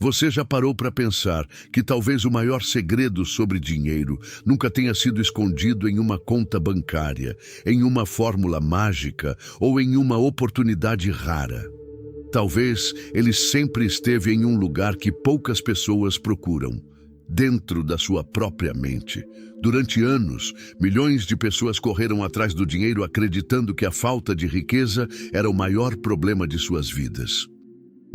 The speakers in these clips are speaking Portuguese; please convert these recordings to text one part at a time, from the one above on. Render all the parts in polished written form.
Você já parou para pensar que talvez o maior segredo sobre dinheiro nunca tenha sido escondido em uma conta bancária, em uma fórmula mágica ou em uma oportunidade rara? Talvez ele sempre esteve em um lugar que poucas pessoas procuram, dentro da sua própria mente. Durante anos, milhões de pessoas correram atrás do dinheiro acreditando que a falta de riqueza era o maior problema de suas vidas.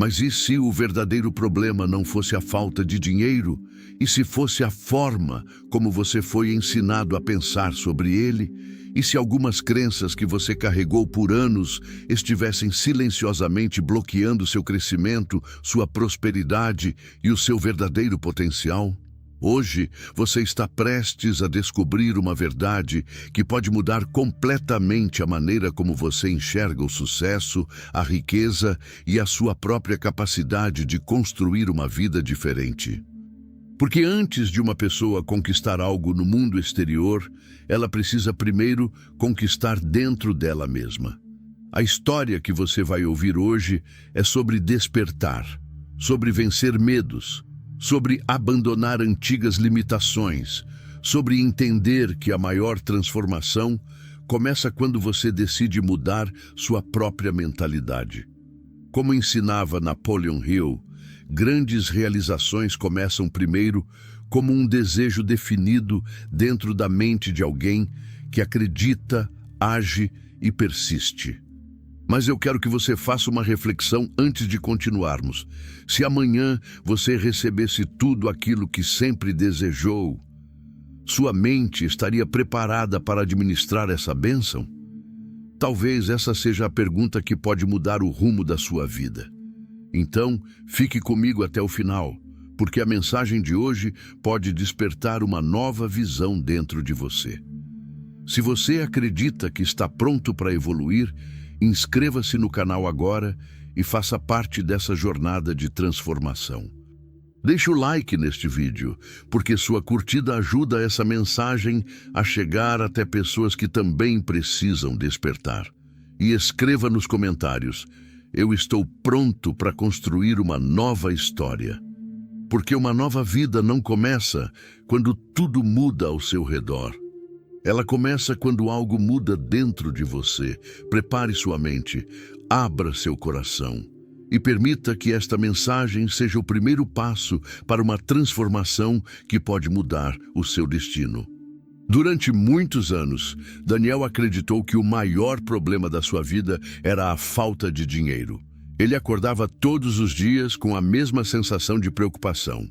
Mas e se o verdadeiro problema não fosse a falta de dinheiro? E se fosse a forma como você foi ensinado a pensar sobre ele? E se algumas crenças que você carregou por anos estivessem silenciosamente bloqueando seu crescimento, sua prosperidade e o seu verdadeiro potencial? Hoje, você está prestes a descobrir uma verdade que pode mudar completamente a maneira como você enxerga o sucesso, a riqueza e a sua própria capacidade de construir uma vida diferente. Porque antes de uma pessoa conquistar algo no mundo exterior, ela precisa primeiro conquistar dentro dela mesma. A história que você vai ouvir hoje é sobre despertar, sobre vencer medos, sobre abandonar antigas limitações, sobre entender que a maior transformação começa quando você decide mudar sua própria mentalidade. Como ensinava Napoleon Hill, grandes realizações começam primeiro como um desejo definido dentro da mente de alguém que acredita, age e persiste. Mas eu quero que você faça uma reflexão antes de continuarmos. Se amanhã você recebesse tudo aquilo que sempre desejou, sua mente estaria preparada para administrar essa bênção? Talvez essa seja a pergunta que pode mudar o rumo da sua vida. Então, fique comigo até o final, porque a mensagem de hoje pode despertar uma nova visão dentro de você. Se você acredita que está pronto para evoluir, inscreva-se no canal agora e faça parte dessa jornada de transformação. Deixe o like neste vídeo, porque sua curtida ajuda essa mensagem a chegar até pessoas que também precisam despertar. E escreva nos comentários: eu estou pronto para construir uma nova história. Porque uma nova vida não começa quando tudo muda ao seu redor. Ela começa quando algo muda dentro de você. Prepare sua mente, abra seu coração e permita que esta mensagem seja o primeiro passo para uma transformação que pode mudar o seu destino. Durante muitos anos, Daniel acreditou que o maior problema da sua vida era a falta de dinheiro. Ele acordava todos os dias com a mesma sensação de preocupação.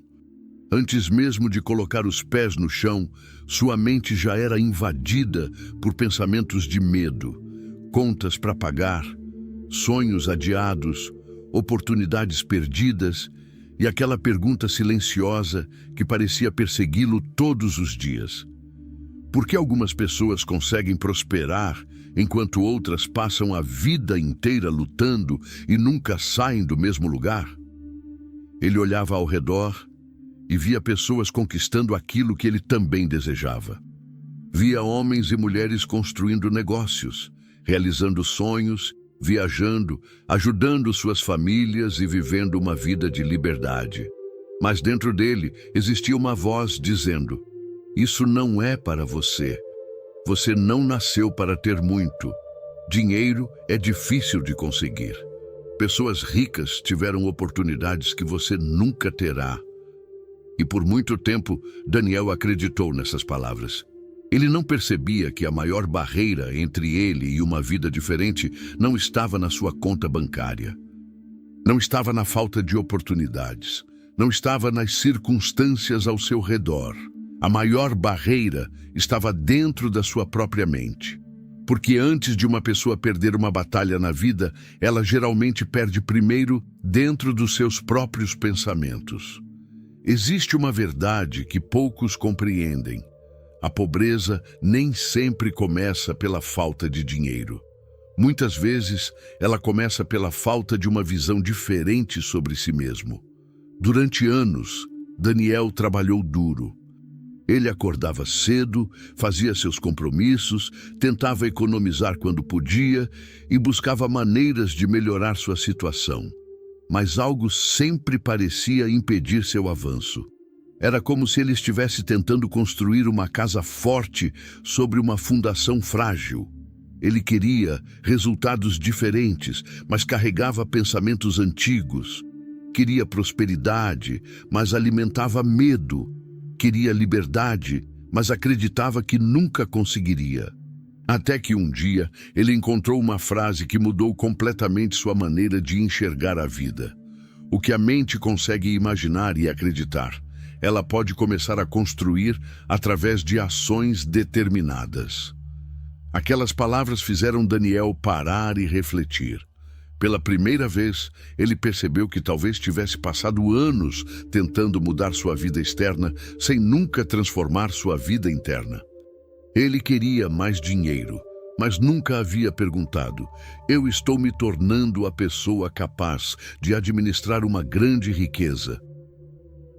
Antes mesmo de colocar os pés no chão, sua mente já era invadida por pensamentos de medo, contas para pagar, sonhos adiados, oportunidades perdidas e aquela pergunta silenciosa que parecia persegui-lo todos os dias. Por que algumas pessoas conseguem prosperar enquanto outras passam a vida inteira lutando e nunca saem do mesmo lugar? Ele olhava ao redor e via pessoas conquistando aquilo que ele também desejava. Via homens e mulheres construindo negócios, realizando sonhos, viajando, ajudando suas famílias e vivendo uma vida de liberdade. Mas dentro dele existia uma voz dizendo: isso não é para você. Você não nasceu para ter muito. Dinheiro é difícil de conseguir. Pessoas ricas tiveram oportunidades que você nunca terá. E por muito tempo, Daniel acreditou nessas palavras. Ele não percebia que a maior barreira entre ele e uma vida diferente não estava na sua conta bancária. Não estava na falta de oportunidades. Não estava nas circunstâncias ao seu redor. A maior barreira estava dentro da sua própria mente. Porque antes de uma pessoa perder uma batalha na vida, ela geralmente perde primeiro dentro dos seus próprios pensamentos. Existe uma verdade que poucos compreendem. A pobreza nem sempre começa pela falta de dinheiro. Muitas vezes, ela começa pela falta de uma visão diferente sobre si mesmo. Durante anos, Daniel trabalhou duro. Ele acordava cedo, fazia seus compromissos, tentava economizar quando podia e buscava maneiras de melhorar sua situação. mas algo sempre parecia impedir seu avanço. Era como se ele estivesse tentando construir uma casa forte sobre uma fundação frágil. Ele queria resultados diferentes, mas carregava pensamentos antigos. Queria prosperidade, mas alimentava medo. Queria liberdade, mas acreditava que nunca conseguiria. Até que um dia ele encontrou uma frase que mudou completamente sua maneira de enxergar a vida. O que a mente consegue imaginar e acreditar, ela pode começar a construir através de ações determinadas. Aquelas palavras fizeram Daniel parar e refletir. Pela primeira vez, ele percebeu que talvez tivesse passado anos tentando mudar sua vida externa sem nunca transformar sua vida interna. Ele queria mais dinheiro, mas nunca havia perguntado: eu estou me tornando a pessoa capaz de administrar uma grande riqueza?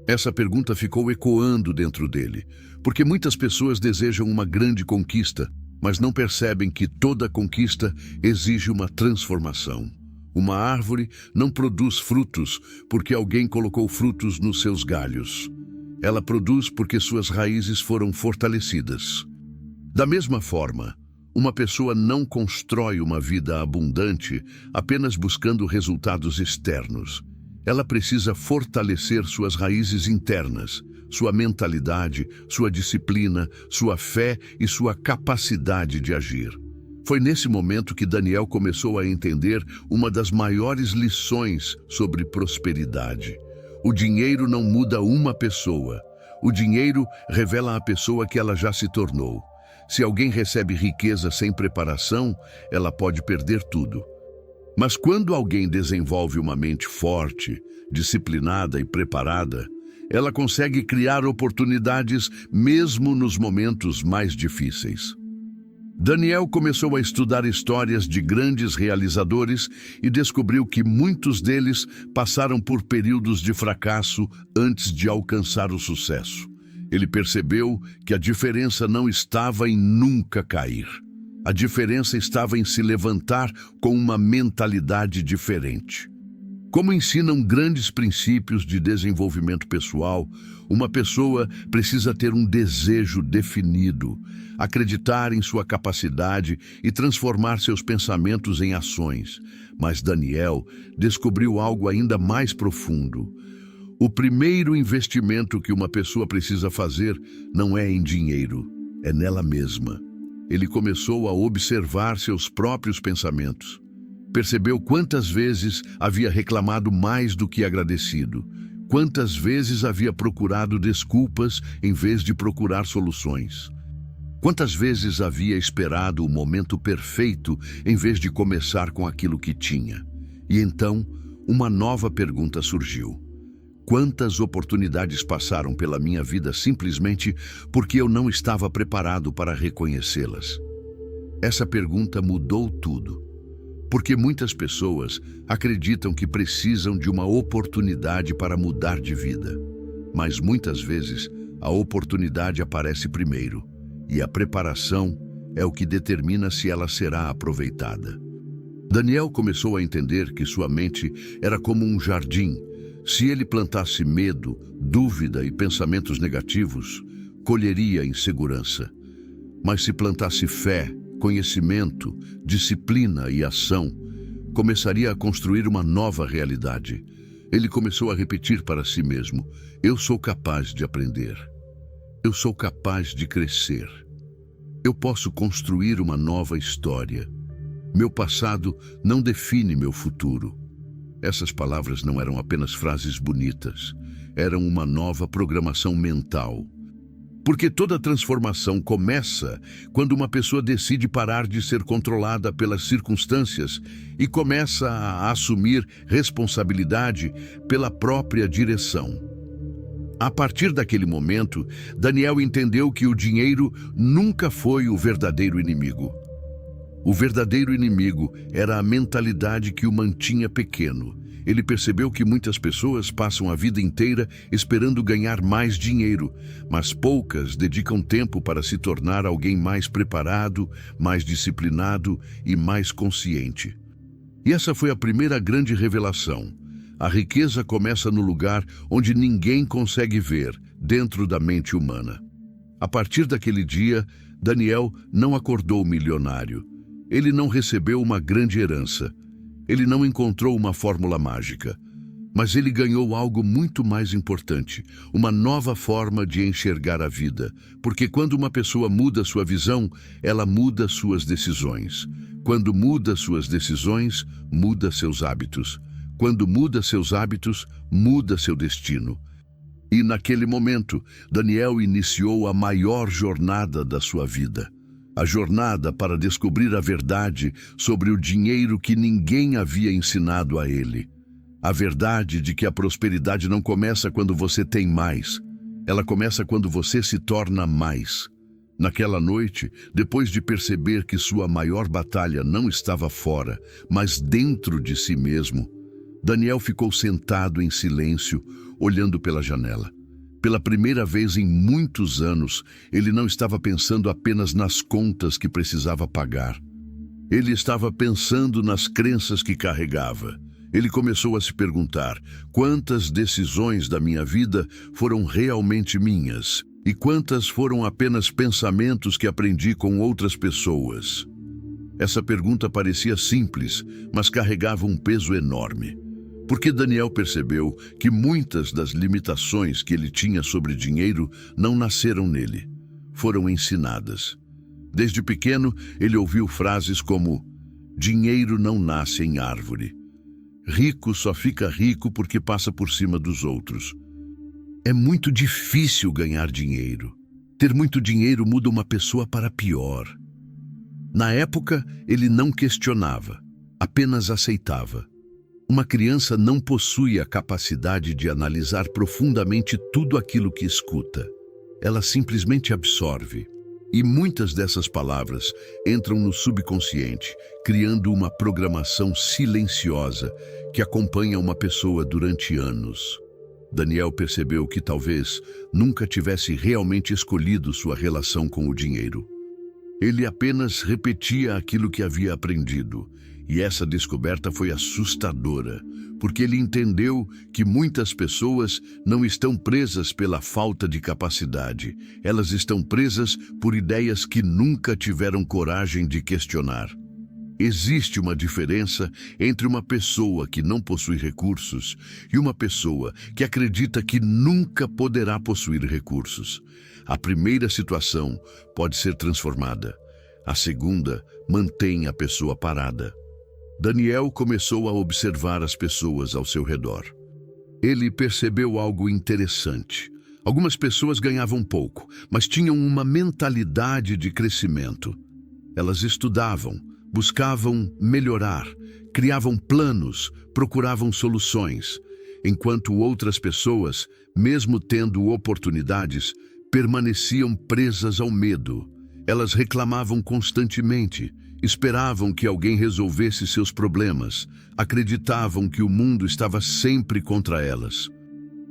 Essa pergunta ficou ecoando dentro dele, porque muitas pessoas desejam uma grande conquista, mas não percebem que toda conquista exige uma transformação. Uma árvore não produz frutos porque alguém colocou frutos nos seus galhos. Ela produz porque suas raízes foram fortalecidas. Da mesma forma, uma pessoa não constrói uma vida abundante apenas buscando resultados externos. Ela precisa fortalecer suas raízes internas, sua mentalidade, sua disciplina, sua fé e sua capacidade de agir. Foi nesse momento que Daniel começou a entender uma das maiores lições sobre prosperidade. O dinheiro não muda uma pessoa. O dinheiro revela a pessoa que ela já se tornou. Se alguém recebe riqueza sem preparação, ela pode perder tudo. Mas quando alguém desenvolve uma mente forte, disciplinada e preparada, ela consegue criar oportunidades mesmo nos momentos mais difíceis. Daniel começou a estudar histórias de grandes realizadores e descobriu que muitos deles passaram por períodos de fracasso antes de alcançar o sucesso. Ele percebeu que a diferença não estava em nunca cair. A diferença estava em se levantar com uma mentalidade diferente. Como ensinam grandes princípios de desenvolvimento pessoal, uma pessoa precisa ter um desejo definido, acreditar em sua capacidade e transformar seus pensamentos em ações. Mas Daniel descobriu algo ainda mais profundo. O primeiro investimento que uma pessoa precisa fazer não é em dinheiro, é nela mesma. Ele começou a observar seus próprios pensamentos. Percebeu quantas vezes havia reclamado mais do que agradecido, quantas vezes havia procurado desculpas em vez de procurar soluções. Quantas vezes havia esperado o momento perfeito em vez de começar com aquilo que tinha. E então, uma nova pergunta surgiu. Quantas oportunidades passaram pela minha vida simplesmente porque eu não estava preparado para reconhecê-las? Essa pergunta mudou tudo. Porque muitas pessoas acreditam que precisam de uma oportunidade para mudar de vida. Mas muitas vezes a oportunidade aparece primeiro, e a preparação é o que determina se ela será aproveitada. Daniel começou a entender que sua mente era como um jardim. Se ele plantasse medo, dúvida e pensamentos negativos, colheria insegurança. Mas se plantasse fé, conhecimento, disciplina e ação, começaria a construir uma nova realidade. Ele começou a repetir para si mesmo: eu sou capaz de aprender. Eu sou capaz de crescer. Eu posso construir uma nova história. Meu passado não define meu futuro. Essas palavras não eram apenas frases bonitas, eram uma nova programação mental. Porque toda transformação começa quando uma pessoa decide parar de ser controlada pelas circunstâncias e começa a assumir responsabilidade pela própria direção. A partir daquele momento, Daniel entendeu que o dinheiro nunca foi o verdadeiro inimigo. O verdadeiro inimigo era a mentalidade que o mantinha pequeno. Ele percebeu que muitas pessoas passam a vida inteira esperando ganhar mais dinheiro, mas poucas dedicam tempo para se tornar alguém mais preparado, mais disciplinado e mais consciente. E essa foi a primeira grande revelação. A riqueza começa no lugar onde ninguém consegue ver, dentro da mente humana. A partir daquele dia, Daniel não acordou milionário. Ele não recebeu uma grande herança. Ele não encontrou uma fórmula mágica. Mas ele ganhou algo muito mais importante, uma nova forma de enxergar a vida. Porque quando uma pessoa muda sua visão, ela muda suas decisões. Quando muda suas decisões, muda seus hábitos. Quando muda seus hábitos, muda seu destino. E naquele momento, Daniel iniciou a maior jornada da sua vida. A jornada para descobrir a verdade sobre o dinheiro que ninguém havia ensinado a ele. A verdade de que a prosperidade não começa quando você tem mais. Ela começa quando você se torna mais. Naquela noite, depois de perceber que sua maior batalha não estava fora, mas dentro de si mesmo, Daniel ficou sentado em silêncio, olhando pela janela. Pela primeira vez em muitos anos, ele não estava pensando apenas nas contas que precisava pagar. Ele estava pensando nas crenças que carregava. Ele começou a se perguntar: quantas decisões da minha vida foram realmente minhas? E quantas foram apenas pensamentos que aprendi com outras pessoas? Essa pergunta parecia simples, mas carregava um peso enorme. Porque Daniel percebeu que muitas das limitações que ele tinha sobre dinheiro não nasceram nele, foram ensinadas. Desde pequeno, ele ouviu frases como: dinheiro não nasce em árvore. Rico só fica rico porque passa por cima dos outros. É muito difícil ganhar dinheiro. Ter muito dinheiro muda uma pessoa para pior. Na época, ele não questionava, apenas aceitava. Uma criança não possui a capacidade de analisar profundamente tudo aquilo que escuta. Ela simplesmente absorve. E muitas dessas palavras entram no subconsciente, criando uma programação silenciosa que acompanha uma pessoa durante anos. Daniel percebeu que talvez nunca tivesse realmente escolhido sua relação com o dinheiro. Ele apenas repetia aquilo que havia aprendido. E essa descoberta foi assustadora, porque ele entendeu que muitas pessoas não estão presas pela falta de capacidade. Elas estão presas por ideias que nunca tiveram coragem de questionar. Existe uma diferença entre uma pessoa que não possui recursos e uma pessoa que acredita que nunca poderá possuir recursos. A primeira situação pode ser transformada. A segunda mantém a pessoa parada. Daniel começou a observar as pessoas ao seu redor. Ele percebeu algo interessante. Algumas pessoas ganhavam pouco, mas tinham uma mentalidade de crescimento. Elas estudavam, buscavam melhorar, criavam planos, procuravam soluções, enquanto outras pessoas, mesmo tendo oportunidades, permaneciam presas ao medo. Elas reclamavam constantemente, esperavam que alguém resolvesse seus problemas, acreditavam que o mundo estava sempre contra elas.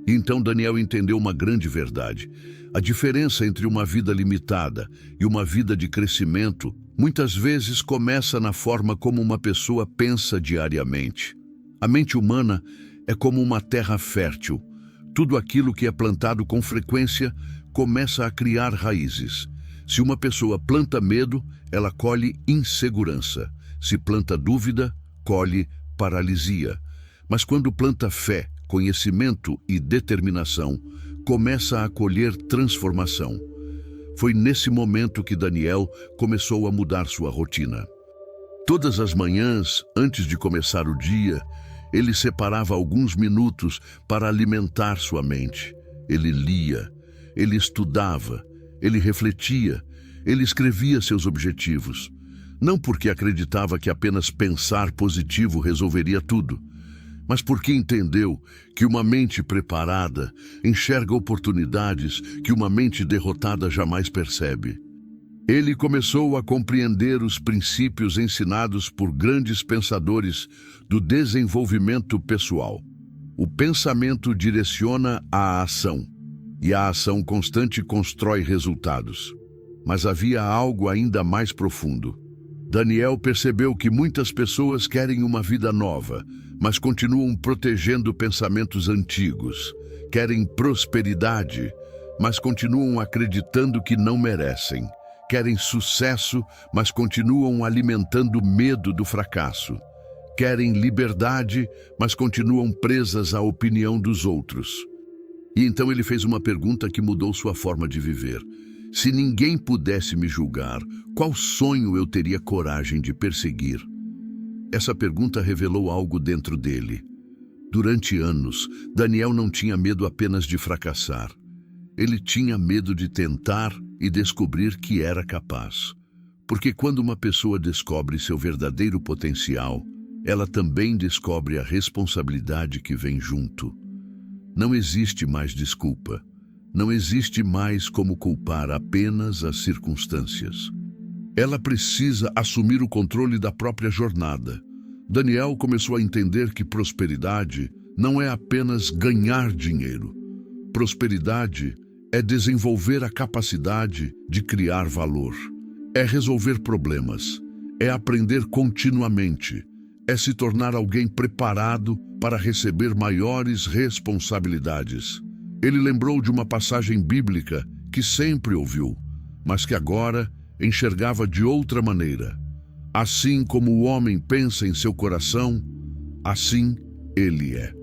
E então Daniel entendeu uma grande verdade. A diferença entre uma vida limitada e uma vida de crescimento muitas vezes começa na forma como uma pessoa pensa diariamente. A mente humana é como uma terra fértil. Tudo aquilo que é plantado com frequência começa a criar raízes. Se uma pessoa planta medo, ela colhe insegurança. Se planta dúvida, colhe paralisia. Mas quando planta fé, conhecimento e determinação, começa a colher transformação. Foi nesse momento que Daniel começou a mudar sua rotina. Todas as manhãs, antes de começar o dia, ele separava alguns minutos para alimentar sua mente. Ele lia, ele estudava, ele refletia, ele escrevia seus objetivos. Não porque acreditava que apenas pensar positivo resolveria tudo, mas porque entendeu que uma mente preparada enxerga oportunidades que uma mente derrotada jamais percebe. Ele começou a compreender os princípios ensinados por grandes pensadores do desenvolvimento pessoal. O pensamento direciona a ação, e a ação constante constrói resultados. Mas havia algo ainda mais profundo. Daniel percebeu que muitas pessoas querem uma vida nova, mas continuam protegendo pensamentos antigos. Querem prosperidade, mas continuam acreditando que não merecem. Querem sucesso, mas continuam alimentando medo do fracasso. Querem liberdade, mas continuam presas à opinião dos outros. E então ele fez uma pergunta que mudou sua forma de viver. Se ninguém pudesse me julgar, qual sonho eu teria coragem de perseguir? Essa pergunta revelou algo dentro dele. Durante anos, Daniel não tinha medo apenas de fracassar. Ele tinha medo de tentar e descobrir que era capaz. Porque quando uma pessoa descobre seu verdadeiro potencial, ela também descobre a responsabilidade que vem junto. Não existe mais desculpa. Não existe mais como culpar apenas as circunstâncias. Ela precisa assumir o controle da própria jornada. Daniel começou a entender que prosperidade não é apenas ganhar dinheiro. Prosperidade é desenvolver a capacidade de criar valor. É resolver problemas. É aprender continuamente. É se tornar alguém preparado para receber maiores responsabilidades. Ele lembrou de uma passagem bíblica que sempre ouviu, mas que agora enxergava de outra maneira. Assim como o homem pensa em seu coração, assim ele é.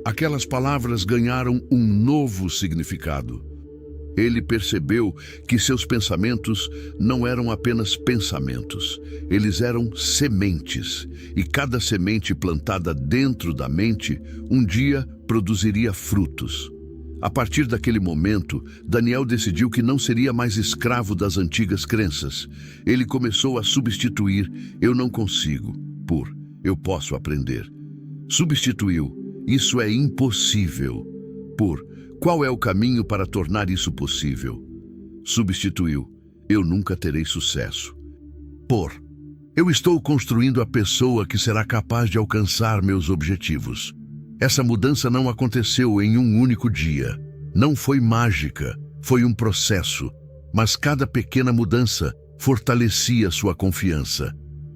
Aquelas palavras ganharam um novo significado. Ele percebeu que seus pensamentos não eram apenas pensamentos, eles eram sementes, e cada semente plantada dentro da mente um dia produziria frutos. A partir daquele momento, Daniel decidiu que não seria mais escravo das antigas crenças. Ele começou a substituir "eu não consigo" por "eu posso aprender". Substituiu "isso é impossível" por "qual é o caminho para tornar isso possível?". Substituiu "eu nunca terei sucesso" por "eu estou construindo a pessoa que será capaz de alcançar meus objetivos". Essa mudança não aconteceu em um único dia. Não foi mágica, foi um processo. Mas cada pequena mudança fortalecia sua confiança.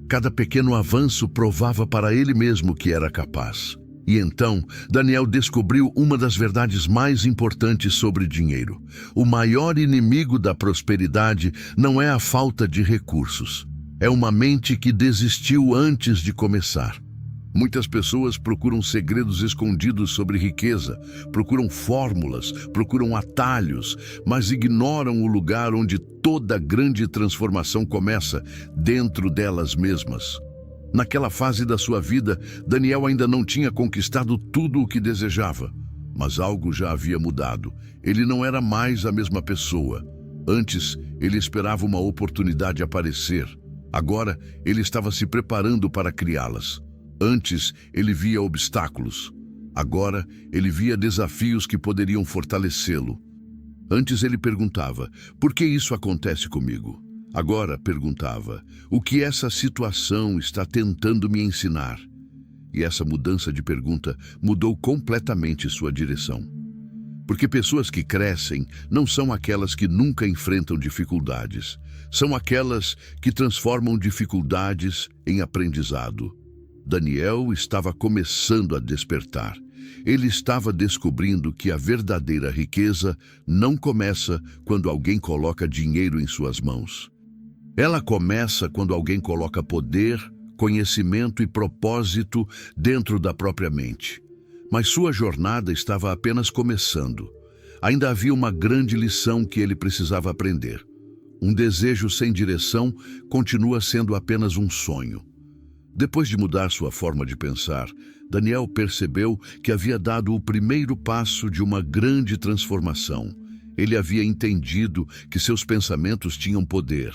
Cada pequeno avanço provava para ele mesmo que era capaz. E então, Daniel descobriu uma das verdades mais importantes sobre dinheiro. O maior inimigo da prosperidade não é a falta de recursos. É uma mente que desistiu antes de começar. Muitas pessoas procuram segredos escondidos sobre riqueza, procuram fórmulas, procuram atalhos, mas ignoram o lugar onde toda grande transformação começa, dentro delas mesmas. Naquela fase da sua vida, Daniel ainda não tinha conquistado tudo o que desejava, mas algo já havia mudado. Ele não era mais a mesma pessoa. Antes, ele esperava uma oportunidade aparecer. Agora, ele estava se preparando para criá-las. Antes, ele via obstáculos. Agora, ele via desafios que poderiam fortalecê-lo. Antes ele perguntava: por que isso acontece comigo? Agora perguntava: o que essa situação está tentando me ensinar? E essa mudança de pergunta mudou completamente sua direção. Porque pessoas que crescem não são aquelas que nunca enfrentam dificuldades. São aquelas que transformam dificuldades em aprendizado. Daniel estava começando a despertar. Ele estava descobrindo que a verdadeira riqueza não começa quando alguém coloca dinheiro em suas mãos. Ela começa quando alguém coloca poder, conhecimento e propósito dentro da própria mente. Mas sua jornada estava apenas começando. Ainda havia uma grande lição que ele precisava aprender. Um desejo sem direção continua sendo apenas um sonho. Depois de mudar sua forma de pensar, Daniel percebeu que havia dado o primeiro passo de uma grande transformação. Ele havia entendido que seus pensamentos tinham poder.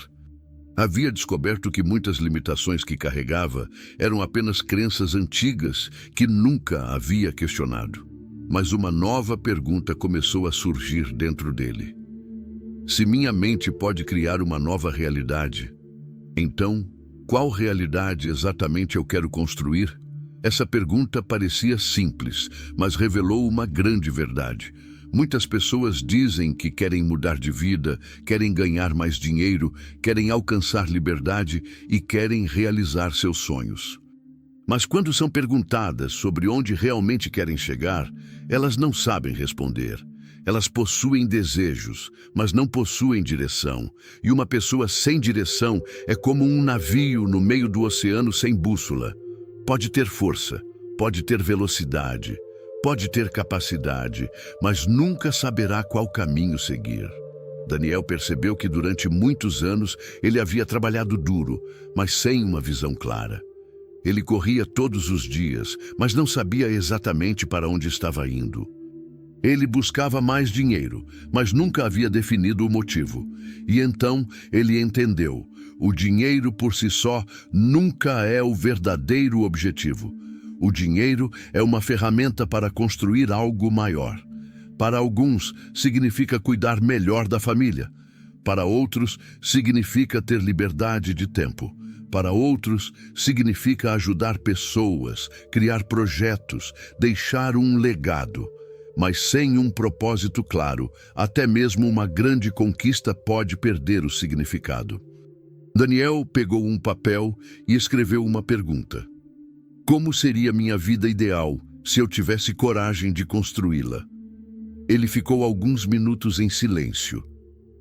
Havia descoberto que muitas limitações que carregava eram apenas crenças antigas que nunca havia questionado. Mas uma nova pergunta começou a surgir dentro dele. Se minha mente pode criar uma nova realidade, então, qual realidade exatamente eu quero construir? Essa pergunta parecia simples, mas revelou uma grande verdade. Muitas pessoas dizem que querem mudar de vida, querem ganhar mais dinheiro, querem alcançar liberdade e querem realizar seus sonhos. Mas quando são perguntadas sobre onde realmente querem chegar, elas não sabem responder. Elas possuem desejos, mas não possuem direção. E uma pessoa sem direção é como um navio no meio do oceano sem bússola. Pode ter força, pode ter velocidade, pode ter capacidade, mas nunca saberá qual caminho seguir. Daniel percebeu que durante muitos anos ele havia trabalhado duro, mas sem uma visão clara. Ele corria todos os dias, mas não sabia exatamente para onde estava indo. Ele buscava mais dinheiro, mas nunca havia definido o motivo. E então ele entendeu: o dinheiro por si só nunca é o verdadeiro objetivo. O dinheiro é uma ferramenta para construir algo maior. Para alguns, significa cuidar melhor da família. Para outros, significa ter liberdade de tempo. Para outros, significa ajudar pessoas, criar projetos, deixar um legado. Mas sem um propósito claro, até mesmo uma grande conquista pode perder o significado. Daniel pegou um papel e escreveu uma pergunta: como seria minha vida ideal se eu tivesse coragem de construí-la? Ele ficou alguns minutos em silêncio,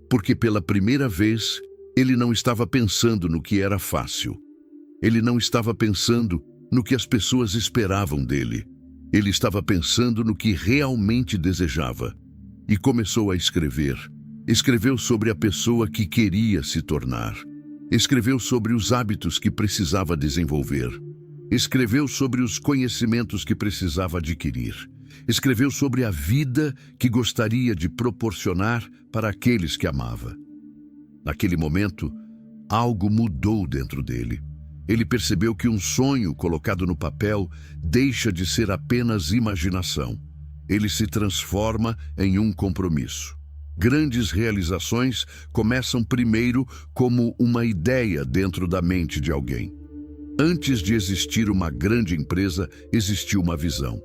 porque pela primeira vez ele não estava pensando no que era fácil. Ele não estava pensando no que as pessoas esperavam dele. Ele estava pensando no que realmente desejava. E começou a escrever. Escreveu sobre a pessoa que queria se tornar. Escreveu sobre os hábitos que precisava desenvolver. Escreveu sobre os conhecimentos que precisava adquirir. Escreveu sobre a vida que gostaria de proporcionar para aqueles que amava. Naquele momento, algo mudou dentro dele. Ele percebeu que um sonho colocado no papel deixa de ser apenas imaginação. Ele se transforma em um compromisso. Grandes realizações começam primeiro como uma ideia dentro da mente de alguém. Antes de existir uma grande empresa, existiu uma visão.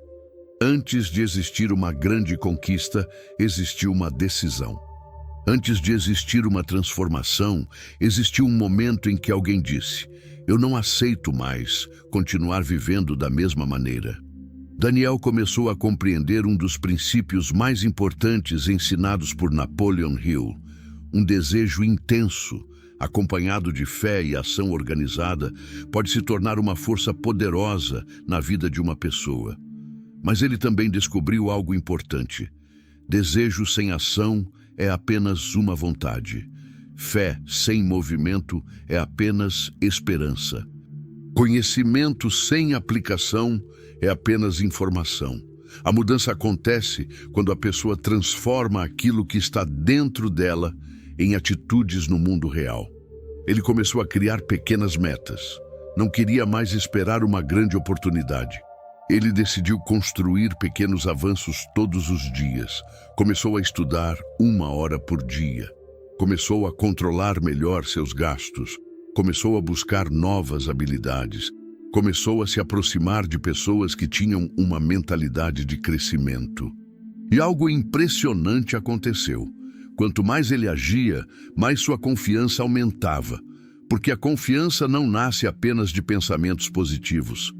Antes de existir uma grande conquista, existiu uma decisão. Antes de existir uma transformação, existiu um momento em que alguém disse: eu não aceito mais continuar vivendo da mesma maneira. Daniel começou a compreender um dos princípios mais importantes ensinados por Napoleon Hill: um desejo intenso, acompanhado de fé e ação organizada, pode se tornar uma força poderosa na vida de uma pessoa. Mas ele também descobriu algo importante: desejo sem ação é apenas uma vontade. Fé sem movimento é apenas esperança. Conhecimento sem aplicação é apenas informação. A mudança acontece quando a pessoa transforma aquilo que está dentro dela em atitudes no mundo real. Ele começou a criar pequenas metas. Não queria mais esperar uma grande oportunidade. Ele decidiu construir pequenos avanços todos os dias. Começou a estudar 1 hora por dia. Começou a controlar melhor seus gastos. Começou a buscar novas habilidades. Começou a se aproximar de pessoas que tinham uma mentalidade de crescimento. E algo impressionante aconteceu. Quanto mais ele agia, mais sua confiança aumentava. Porque a confiança não nasce apenas de pensamentos positivos.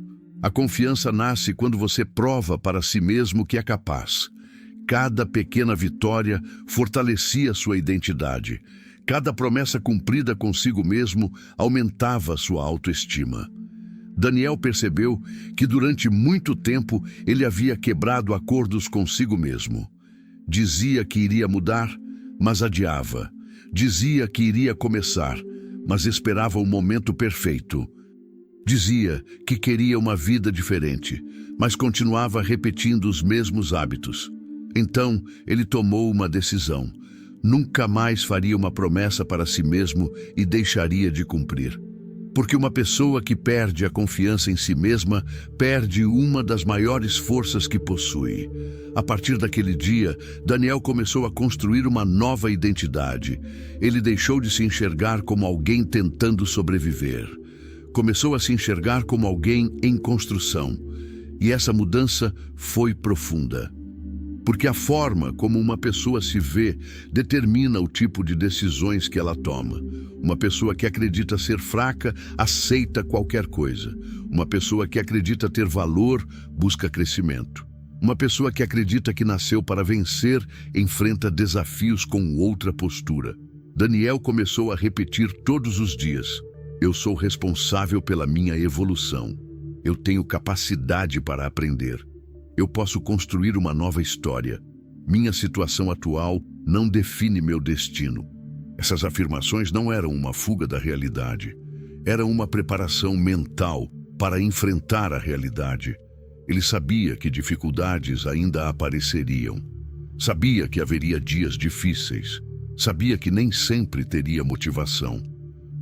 A confiança nasce quando você prova para si mesmo que é capaz. Cada pequena vitória fortalecia sua identidade. Cada promessa cumprida consigo mesmo aumentava sua autoestima. Daniel percebeu que durante muito tempo ele havia quebrado acordos consigo mesmo. Dizia que iria mudar, mas adiava. Dizia que iria começar, mas esperava o momento perfeito. Dizia que queria uma vida diferente, mas continuava repetindo os mesmos hábitos. Então, ele tomou uma decisão. Nunca mais faria uma promessa para si mesmo e deixaria de cumprir. Porque uma pessoa que perde a confiança em si mesma perde uma das maiores forças que possui. A partir daquele dia, Daniel começou a construir uma nova identidade. Ele deixou de se enxergar como alguém tentando sobreviver. Começou a se enxergar como alguém em construção. E essa mudança foi profunda. Porque a forma como uma pessoa se vê determina o tipo de decisões que ela toma. Uma pessoa que acredita ser fraca aceita qualquer coisa. Uma pessoa que acredita ter valor busca crescimento. Uma pessoa que acredita que nasceu para vencer enfrenta desafios com outra postura. Daniel começou a repetir todos os dias: eu sou responsável pela minha evolução. Eu tenho capacidade para aprender. Eu posso construir uma nova história. Minha situação atual não define meu destino. Essas afirmações não eram uma fuga da realidade. Eram uma preparação mental para enfrentar a realidade. Ele sabia que dificuldades ainda apareceriam. Sabia que haveria dias difíceis. Sabia que nem sempre teria motivação.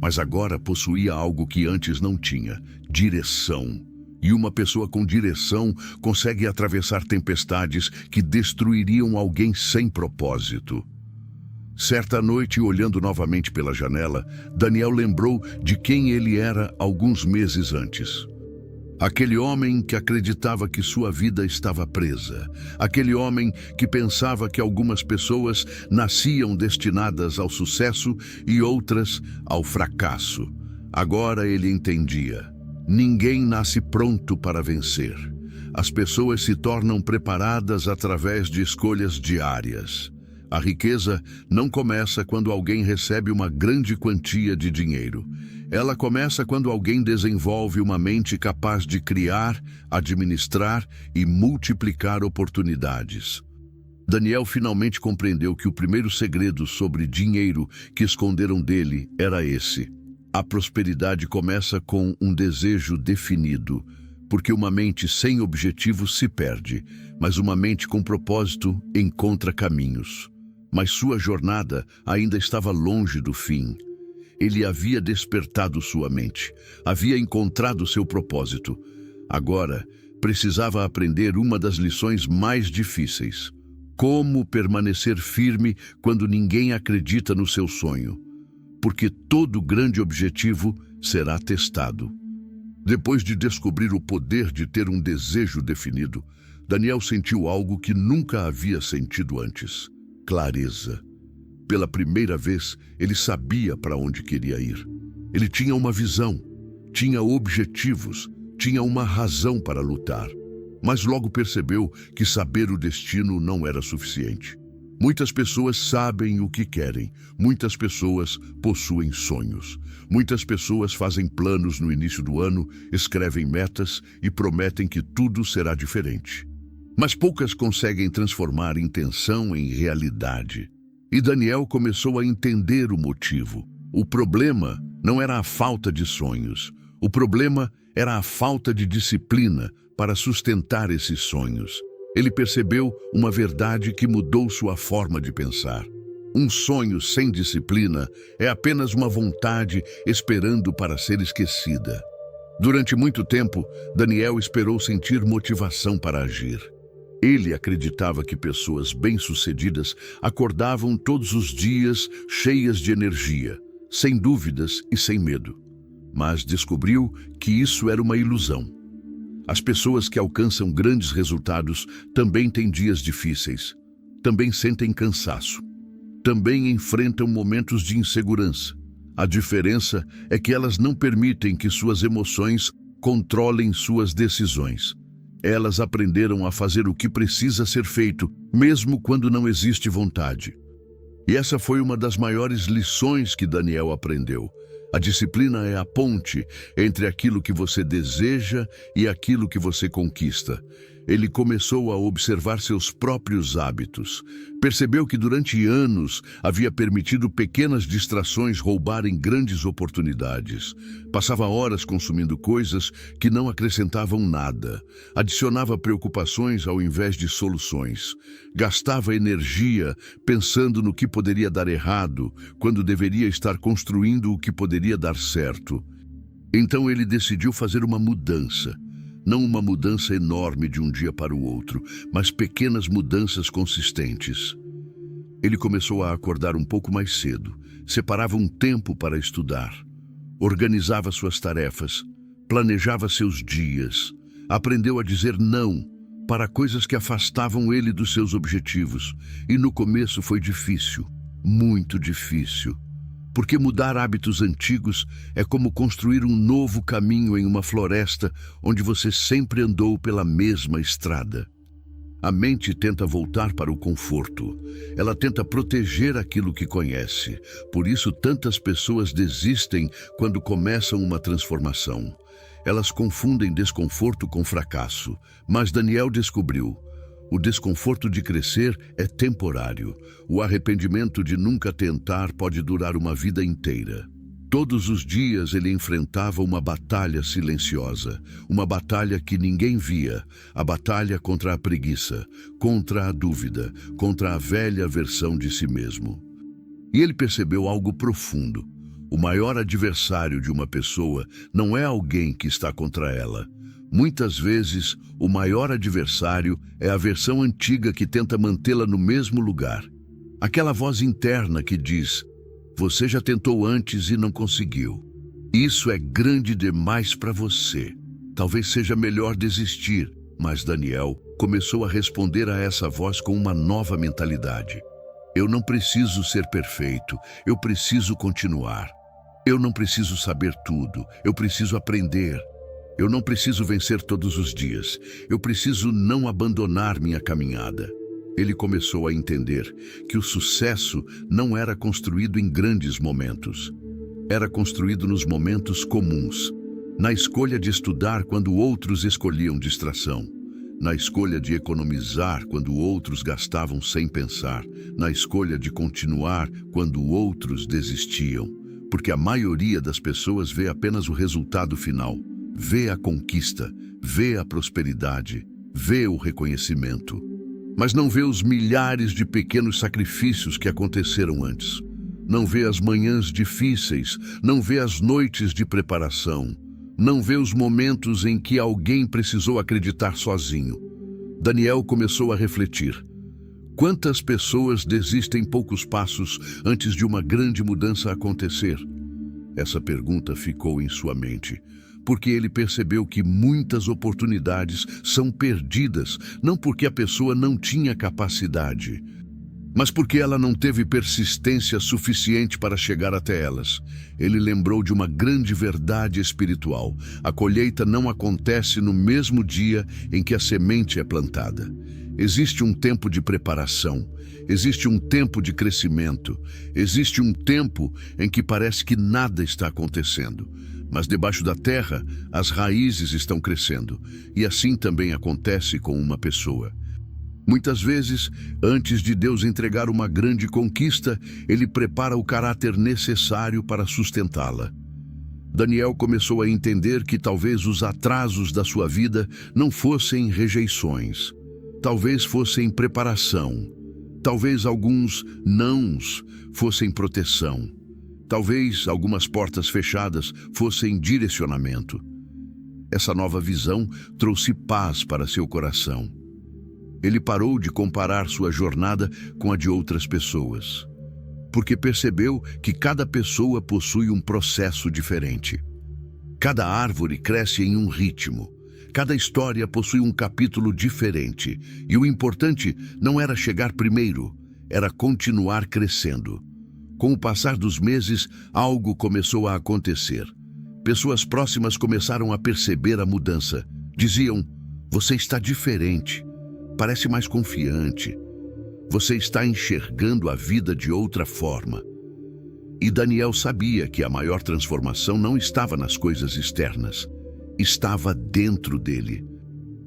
Mas agora possuía algo que antes não tinha: direção. E uma pessoa com direção consegue atravessar tempestades que destruiriam alguém sem propósito. Certa noite, olhando novamente pela janela, Daniel lembrou de quem ele era alguns meses antes. Aquele homem que acreditava que sua vida estava presa. Aquele homem que pensava que algumas pessoas nasciam destinadas ao sucesso e outras ao fracasso. Agora ele entendia: ninguém nasce pronto para vencer. As pessoas se tornam preparadas através de escolhas diárias. A riqueza não começa quando alguém recebe uma grande quantia de dinheiro. Ela começa quando alguém desenvolve uma mente capaz de criar, administrar e multiplicar oportunidades. Daniel finalmente compreendeu que o primeiro segredo sobre dinheiro que esconderam dele era esse: a prosperidade começa com um desejo definido, porque uma mente sem objetivo se perde, mas uma mente com propósito encontra caminhos. Mas sua jornada ainda estava longe do fim. Ele havia despertado sua mente, havia encontrado seu propósito. Agora, precisava aprender uma das lições mais difíceis: como permanecer firme quando ninguém acredita no seu sonho. Porque todo grande objetivo será testado. Depois de descobrir o poder de ter um desejo definido, Daniel sentiu algo que nunca havia sentido antes: clareza. Pela primeira vez, ele sabia para onde queria ir. Ele tinha uma visão, tinha objetivos, tinha uma razão para lutar. Mas logo percebeu que saber o destino não era suficiente. Muitas pessoas sabem o que querem. Muitas pessoas possuem sonhos. Muitas pessoas fazem planos no início do ano, escrevem metas e prometem que tudo será diferente. Mas poucas conseguem transformar intenção em realidade. E Daniel começou a entender o motivo. O problema não era a falta de sonhos. O problema era a falta de disciplina para sustentar esses sonhos. Ele percebeu uma verdade que mudou sua forma de pensar. Um sonho sem disciplina é apenas uma vontade esperando para ser esquecida. Durante muito tempo, Daniel esperou sentir motivação para agir. Ele acreditava que pessoas bem-sucedidas acordavam todos os dias cheias de energia, sem dúvidas e sem medo. Mas descobriu que isso era uma ilusão. As pessoas que alcançam grandes resultados também têm dias difíceis, também sentem cansaço, também enfrentam momentos de insegurança. A diferença é que elas não permitem que suas emoções controlem suas decisões. Elas aprenderam a fazer o que precisa ser feito, mesmo quando não existe vontade. E essa foi uma das maiores lições que Daniel aprendeu. A disciplina é a ponte entre aquilo que você deseja e aquilo que você conquista. Ele começou a observar seus próprios hábitos. Percebeu que durante anos havia permitido pequenas distrações roubarem grandes oportunidades. Passava horas consumindo coisas que não acrescentavam nada. Adicionava preocupações ao invés de soluções. Gastava energia pensando no que poderia dar errado, quando deveria estar construindo o que poderia dar certo. Então ele decidiu fazer uma mudança. Não uma mudança enorme de um dia para o outro, mas pequenas mudanças consistentes. Ele começou a acordar um pouco mais cedo, separava um tempo para estudar, organizava suas tarefas, planejava seus dias, aprendeu a dizer não, para coisas que afastavam ele dos seus objetivos. E no começo foi difícil, muito difícil. Porque mudar hábitos antigos é como construir um novo caminho em uma floresta onde você sempre andou pela mesma estrada. A mente tenta voltar para o conforto. Ela tenta proteger aquilo que conhece. Por isso, tantas pessoas desistem quando começam uma transformação. Elas confundem desconforto com fracasso. Mas Daniel descobriu: o desconforto de crescer é temporário. O arrependimento de nunca tentar pode durar uma vida inteira. Todos os dias ele enfrentava uma batalha silenciosa, uma batalha que ninguém via, a batalha contra a preguiça, contra a dúvida, contra a velha versão de si mesmo. E ele percebeu algo profundo. O maior adversário de uma pessoa não é alguém que está contra ela. Muitas vezes, o maior adversário é a versão antiga que tenta mantê-la no mesmo lugar. Aquela voz interna que diz: você já tentou antes e não conseguiu. Isso é grande demais para você. Talvez seja melhor desistir. Mas Daniel começou a responder a essa voz com uma nova mentalidade. Eu não preciso ser perfeito, eu preciso continuar. Eu não preciso saber tudo, eu preciso aprender. Eu não preciso vencer todos os dias, eu preciso não abandonar minha caminhada. Ele começou a entender que o sucesso não era construído em grandes momentos. Era construído nos momentos comuns, na escolha de estudar quando outros escolhiam distração, na escolha de economizar quando outros gastavam sem pensar, na escolha de continuar quando outros desistiam, porque a maioria das pessoas vê apenas o resultado final, vê a conquista, vê a prosperidade, vê o reconhecimento. Mas não vê os milhares de pequenos sacrifícios que aconteceram antes. Não vê as manhãs difíceis, não vê as noites de preparação, não vê os momentos em que alguém precisou acreditar sozinho. Daniel começou a refletir. Quantas pessoas desistem poucos passos antes de uma grande mudança acontecer? Essa pergunta ficou em sua mente, porque ele percebeu que muitas oportunidades são perdidas, não porque a pessoa não tinha capacidade, mas porque ela não teve persistência suficiente para chegar até elas. Ele lembrou de uma grande verdade espiritual: a colheita não acontece no mesmo dia em que a semente é plantada. Existe um tempo de preparação, existe um tempo de crescimento, existe um tempo em que parece que nada está acontecendo. Mas debaixo da terra, as raízes estão crescendo, e assim também acontece com uma pessoa. Muitas vezes, antes de Deus entregar uma grande conquista, Ele prepara o caráter necessário para sustentá-la. Daniel começou a entender que talvez os atrasos da sua vida não fossem rejeições, talvez fossem preparação, talvez alguns nãos fossem proteção. Talvez algumas portas fechadas fossem direcionamento. Essa nova visão trouxe paz para seu coração. Ele parou de comparar sua jornada com a de outras pessoas, porque percebeu que cada pessoa possui um processo diferente. Cada árvore cresce em um ritmo. Cada história possui um capítulo diferente. E o importante não era chegar primeiro, era continuar crescendo. Com o passar dos meses, algo começou a acontecer. Pessoas próximas começaram a perceber a mudança. Diziam: você está diferente, parece mais confiante. Você está enxergando a vida de outra forma. E Daniel sabia que a maior transformação não estava nas coisas externas, estava dentro dele.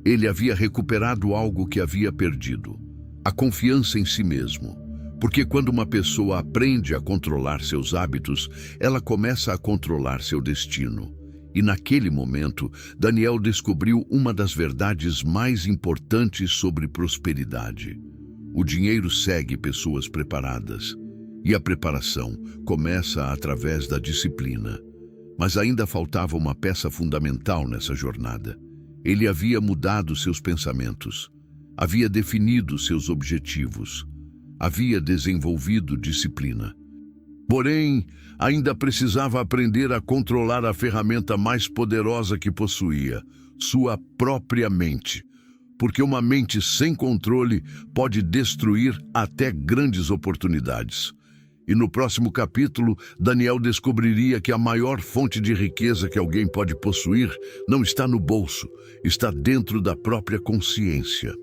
Ele havia recuperado algo que havia perdido: a confiança em si mesmo. Porque quando uma pessoa aprende a controlar seus hábitos, ela começa a controlar seu destino. E naquele momento, Daniel descobriu uma das verdades mais importantes sobre prosperidade. O dinheiro segue pessoas preparadas, e a preparação começa através da disciplina. Mas ainda faltava uma peça fundamental nessa jornada. Ele havia mudado seus pensamentos, havia definido seus objetivos, havia desenvolvido disciplina. Porém, ainda precisava aprender a controlar a ferramenta mais poderosa que possuía, sua própria mente. porque uma mente sem controle pode destruir até grandes oportunidades. E no próximo capítulo, Daniel descobriria que a maior fonte de riqueza que alguém pode possuir não está no bolso, está dentro da própria consciência.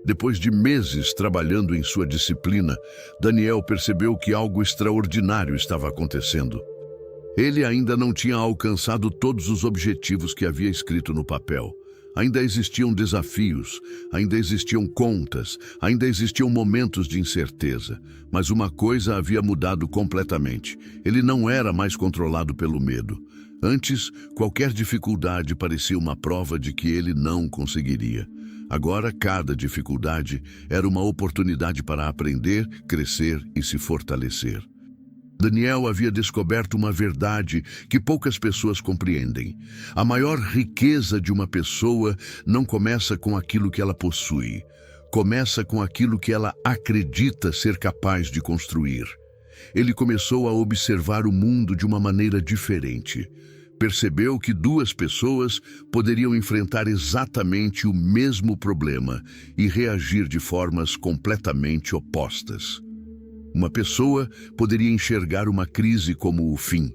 Depois de meses trabalhando em sua disciplina, Daniel percebeu que algo extraordinário estava acontecendo. Ele ainda não tinha alcançado todos os objetivos que havia escrito no papel. Ainda existiam desafios, ainda existiam contas, ainda existiam momentos de incerteza. Mas uma coisa havia mudado completamente. Ele não era mais controlado pelo medo. Antes, qualquer dificuldade parecia uma prova de que ele não conseguiria. Agora, cada dificuldade era uma oportunidade para aprender, crescer e se fortalecer. Daniel havia descoberto uma verdade que poucas pessoas compreendem. A maior riqueza de uma pessoa não começa com aquilo que ela possui. Começa com aquilo que ela acredita ser capaz de construir. Ele começou a observar o mundo de uma maneira diferente. Percebeu que duas pessoas poderiam enfrentar exatamente o mesmo problema e reagir de formas completamente opostas. Uma pessoa poderia enxergar uma crise como o fim.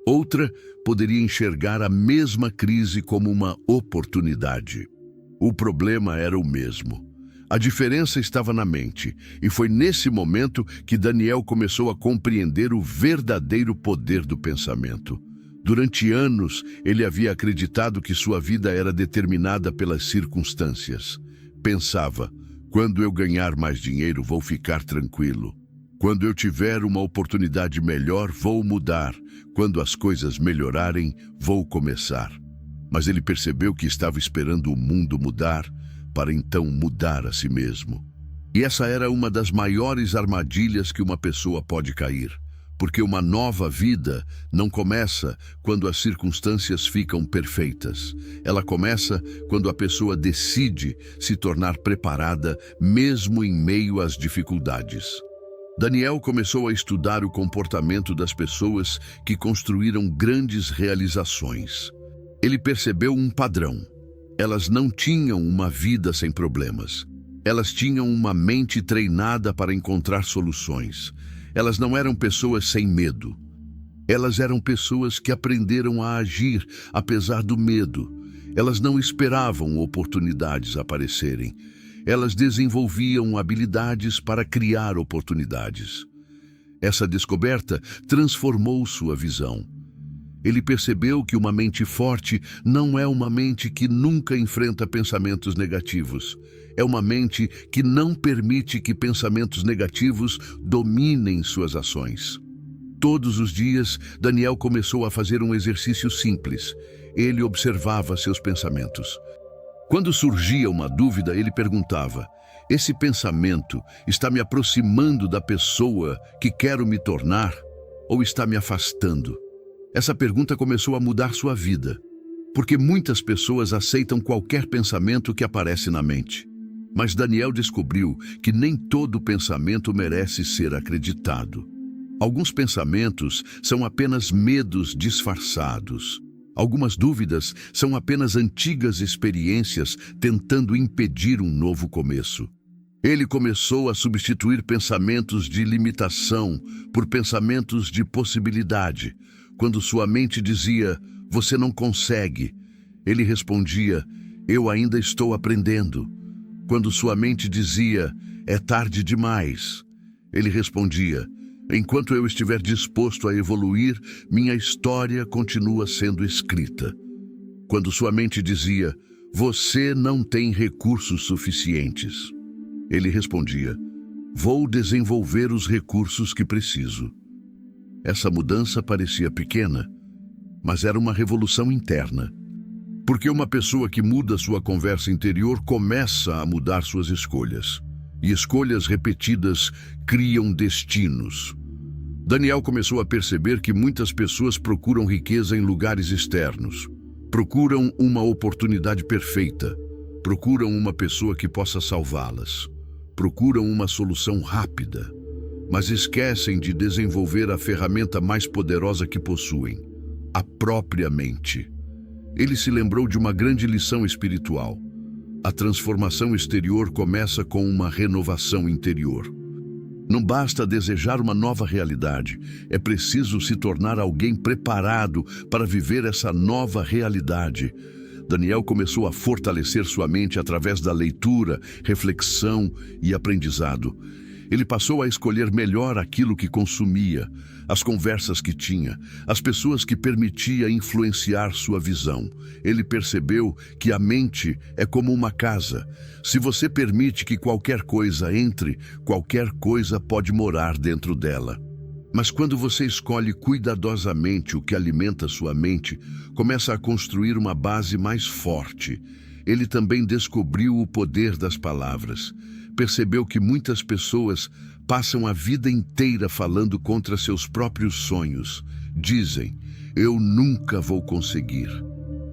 Outra poderia enxergar a mesma crise como uma oportunidade. O problema era o mesmo. A diferença estava na mente, e foi nesse momento que Daniel começou a compreender o verdadeiro poder do pensamento. Durante anos, ele havia acreditado que sua vida era determinada pelas circunstâncias. Pensava, quando eu ganhar mais dinheiro, vou ficar tranquilo. Quando eu tiver uma oportunidade melhor, vou mudar. Quando as coisas melhorarem, vou começar. Mas ele percebeu que estava esperando o mundo mudar, para então mudar a si mesmo. E essa era uma das maiores armadilhas que uma pessoa pode cair. Porque uma nova vida não começa quando as circunstâncias ficam perfeitas. Ela começa quando a pessoa decide se tornar preparada, mesmo em meio às dificuldades. Daniel começou a estudar o comportamento das pessoas que construíram grandes realizações. Ele percebeu um padrão. Elas não tinham uma vida sem problemas. Elas tinham uma mente treinada para encontrar soluções. Elas não eram pessoas sem medo. Elas eram pessoas que aprenderam a agir apesar do medo. Elas não esperavam oportunidades aparecerem. Elas desenvolviam habilidades para criar oportunidades. Essa descoberta transformou sua visão. Ele percebeu que uma mente forte não é uma mente que nunca enfrenta pensamentos negativos. É uma mente que não permite que pensamentos negativos dominem suas ações. Todos os dias, Daniel começou a fazer um exercício simples. Ele observava seus pensamentos. Quando surgia uma dúvida, ele perguntava: esse pensamento está me aproximando da pessoa que quero me tornar ou está me afastando? Essa pergunta começou a mudar sua vida, porque muitas pessoas aceitam qualquer pensamento que aparece na mente. Mas Daniel descobriu que nem todo pensamento merece ser acreditado. Alguns pensamentos são apenas medos disfarçados. Algumas dúvidas são apenas antigas experiências tentando impedir um novo começo. Ele começou a substituir pensamentos de limitação por pensamentos de possibilidade. Quando sua mente dizia, você não consegue, ele respondia, eu ainda estou aprendendo. Quando sua mente dizia, é tarde demais, ele respondia, enquanto eu estiver disposto a evoluir, minha história continua sendo escrita. Quando sua mente dizia, você não tem recursos suficientes, ele respondia, vou desenvolver os recursos que preciso. Essa mudança parecia pequena, mas era uma revolução interna. Porque uma pessoa que muda sua conversa interior começa a mudar suas escolhas. E escolhas repetidas criam destinos. Daniel começou a perceber que muitas pessoas procuram riqueza em lugares externos. Procuram uma oportunidade perfeita. Procuram uma pessoa que possa salvá-las. Procuram uma solução rápida. Mas esquecem de desenvolver a ferramenta mais poderosa que possuem, a própria mente. Ele se lembrou de uma grande lição espiritual. A transformação exterior começa com uma renovação interior. Não basta desejar uma nova realidade, é preciso se tornar alguém preparado para viver essa nova realidade. Daniel começou a fortalecer sua mente através da leitura, reflexão e aprendizado. Ele passou a escolher melhor aquilo que consumia, as conversas que tinha, as pessoas que permitia influenciar sua visão. Ele percebeu que a mente é como uma casa. Se você permite que qualquer coisa entre, qualquer coisa pode morar dentro dela. Mas quando você escolhe cuidadosamente o que alimenta sua mente, começa a construir uma base mais forte. Ele também descobriu o poder das palavras. Percebeu que muitas pessoas passam a vida inteira falando contra seus próprios sonhos. Dizem, eu nunca vou conseguir.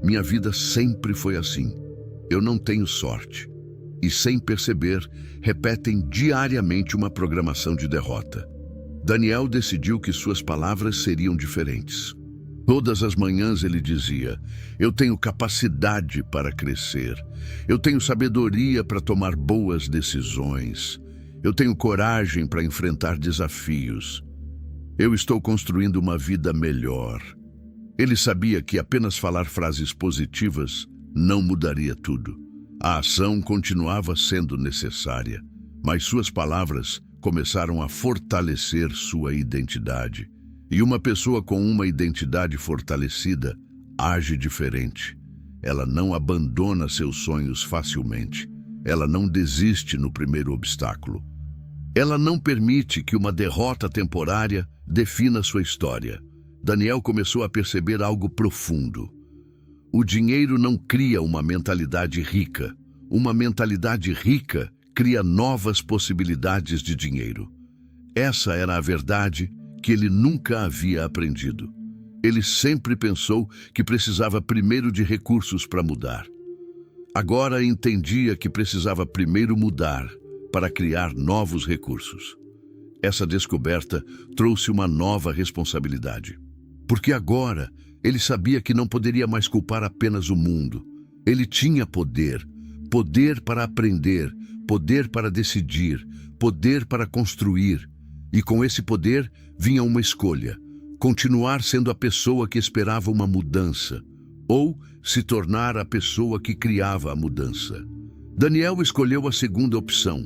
Minha vida sempre foi assim. Eu não tenho sorte. E sem perceber, repetem diariamente uma programação de derrota. Daniel decidiu que suas palavras seriam diferentes. Todas as manhãs ele dizia, eu tenho capacidade para crescer, eu tenho sabedoria para tomar boas decisões, eu tenho coragem para enfrentar desafios, eu estou construindo uma vida melhor. Ele sabia que apenas falar frases positivas não mudaria tudo. A ação continuava sendo necessária, mas suas palavras começaram a fortalecer sua identidade. E uma pessoa com uma identidade fortalecida age diferente. Ela não abandona seus sonhos facilmente. Ela não desiste no primeiro obstáculo. Ela não permite que uma derrota temporária defina sua história. Daniel começou a perceber algo profundo. O dinheiro não cria uma mentalidade rica. Uma mentalidade rica cria novas possibilidades de dinheiro. Essa era a verdade que ele nunca havia aprendido. Ele sempre pensou que precisava primeiro de recursos para mudar. Agora entendia que precisava primeiro mudar para criar novos recursos. Essa descoberta trouxe uma nova responsabilidade. Porque agora ele sabia que não poderia mais culpar apenas o mundo. Ele tinha poder, poder para aprender, poder para decidir, poder para construir. E com esse poder vinha uma escolha: continuar sendo a pessoa que esperava uma mudança, ou se tornar a pessoa que criava a mudança. Daniel escolheu a segunda opção,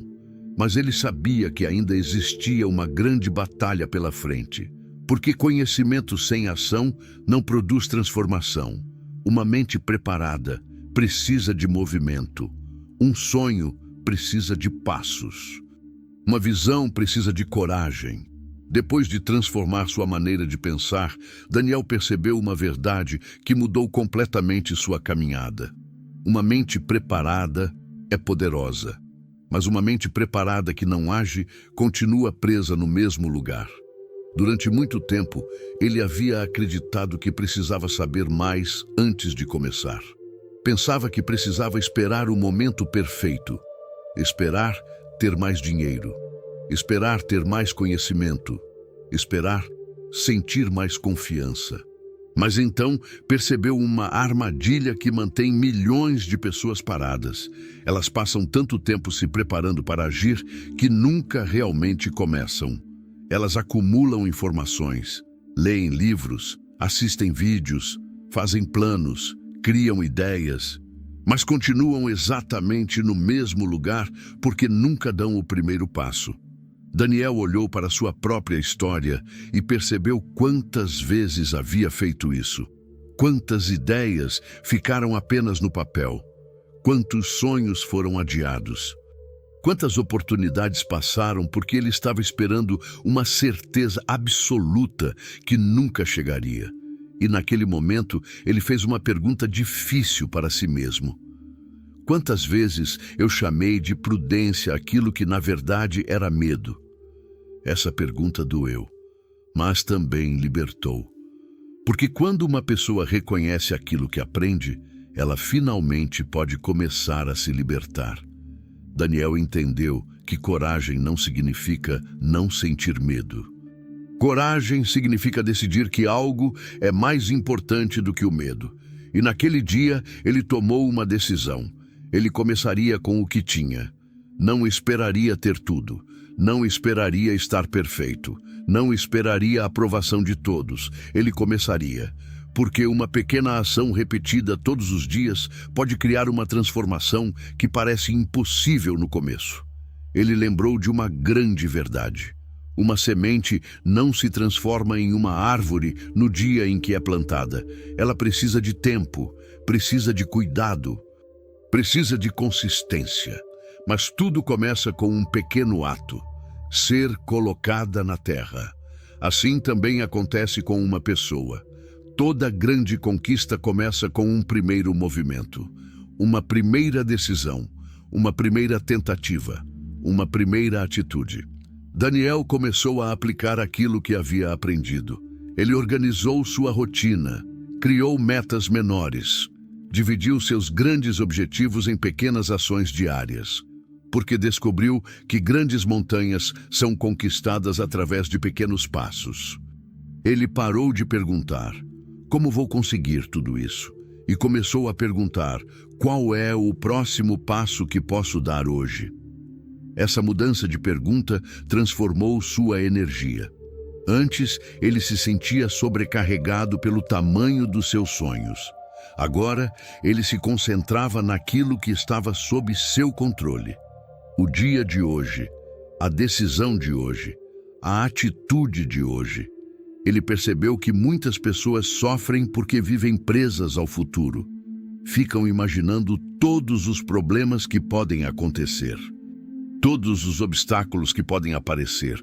mas ele sabia que ainda existia uma grande batalha pela frente, porque conhecimento sem ação não produz transformação. Uma mente preparada precisa de movimento. Um sonho precisa de passos. Uma visão precisa de coragem. Depois de transformar sua maneira de pensar, Daniel percebeu uma verdade que mudou completamente sua caminhada. Uma mente preparada é poderosa, mas uma mente preparada que não age continua presa no mesmo lugar. Durante muito tempo, ele havia acreditado que precisava saber mais antes de começar. Pensava que precisava esperar o momento perfeito, esperar ter mais dinheiro, esperar ter mais conhecimento, esperar sentir mais confiança. Mas então percebeu uma armadilha que mantém milhões de pessoas paradas. Elas passam tanto tempo se preparando para agir que nunca realmente começam. Elas acumulam informações, leem livros, assistem vídeos, fazem planos, criam ideias, mas continuam exatamente no mesmo lugar porque nunca dão o primeiro passo. Daniel olhou para sua própria história e percebeu quantas vezes havia feito isso. Quantas ideias ficaram apenas no papel. Quantos sonhos foram adiados. Quantas oportunidades passaram porque ele estava esperando uma certeza absoluta que nunca chegaria. E naquele momento ele fez uma pergunta difícil para si mesmo. Quantas vezes eu chamei de prudência aquilo que na verdade era medo? Essa pergunta doeu, mas também libertou. Porque quando uma pessoa reconhece aquilo que aprende, ela finalmente pode começar a se libertar. Daniel entendeu que coragem não significa não sentir medo. Coragem significa decidir que algo é mais importante do que o medo. E naquele dia ele tomou uma decisão. Ele começaria com o que tinha. Não esperaria ter tudo. Não esperaria estar perfeito. Não esperaria a aprovação de todos. Ele começaria. Porque uma pequena ação repetida todos os dias pode criar uma transformação que parece impossível no começo. Ele lembrou de uma grande verdade. Uma semente não se transforma em uma árvore no dia em que é plantada. Ela precisa de tempo, precisa de cuidado, precisa de consistência. Mas tudo começa com um pequeno ato: ser colocada na terra. Assim também acontece com uma pessoa. Toda grande conquista começa com um primeiro movimento, uma primeira decisão, uma primeira tentativa, uma primeira atitude. Daniel começou a aplicar aquilo que havia aprendido. Ele organizou sua rotina, criou metas menores, dividiu seus grandes objetivos em pequenas ações diárias, porque descobriu que grandes montanhas são conquistadas através de pequenos passos. Ele parou de perguntar: como vou conseguir tudo isso? E começou a perguntar: qual é o próximo passo que posso dar hoje? Essa mudança de pergunta transformou sua energia. Antes, ele se sentia sobrecarregado pelo tamanho dos seus sonhos. Agora, ele se concentrava naquilo que estava sob seu controle. O dia de hoje, a decisão de hoje, a atitude de hoje. Ele percebeu que muitas pessoas sofrem porque vivem presas ao futuro. Ficam imaginando todos os problemas que podem acontecer, todos os obstáculos que podem aparecer,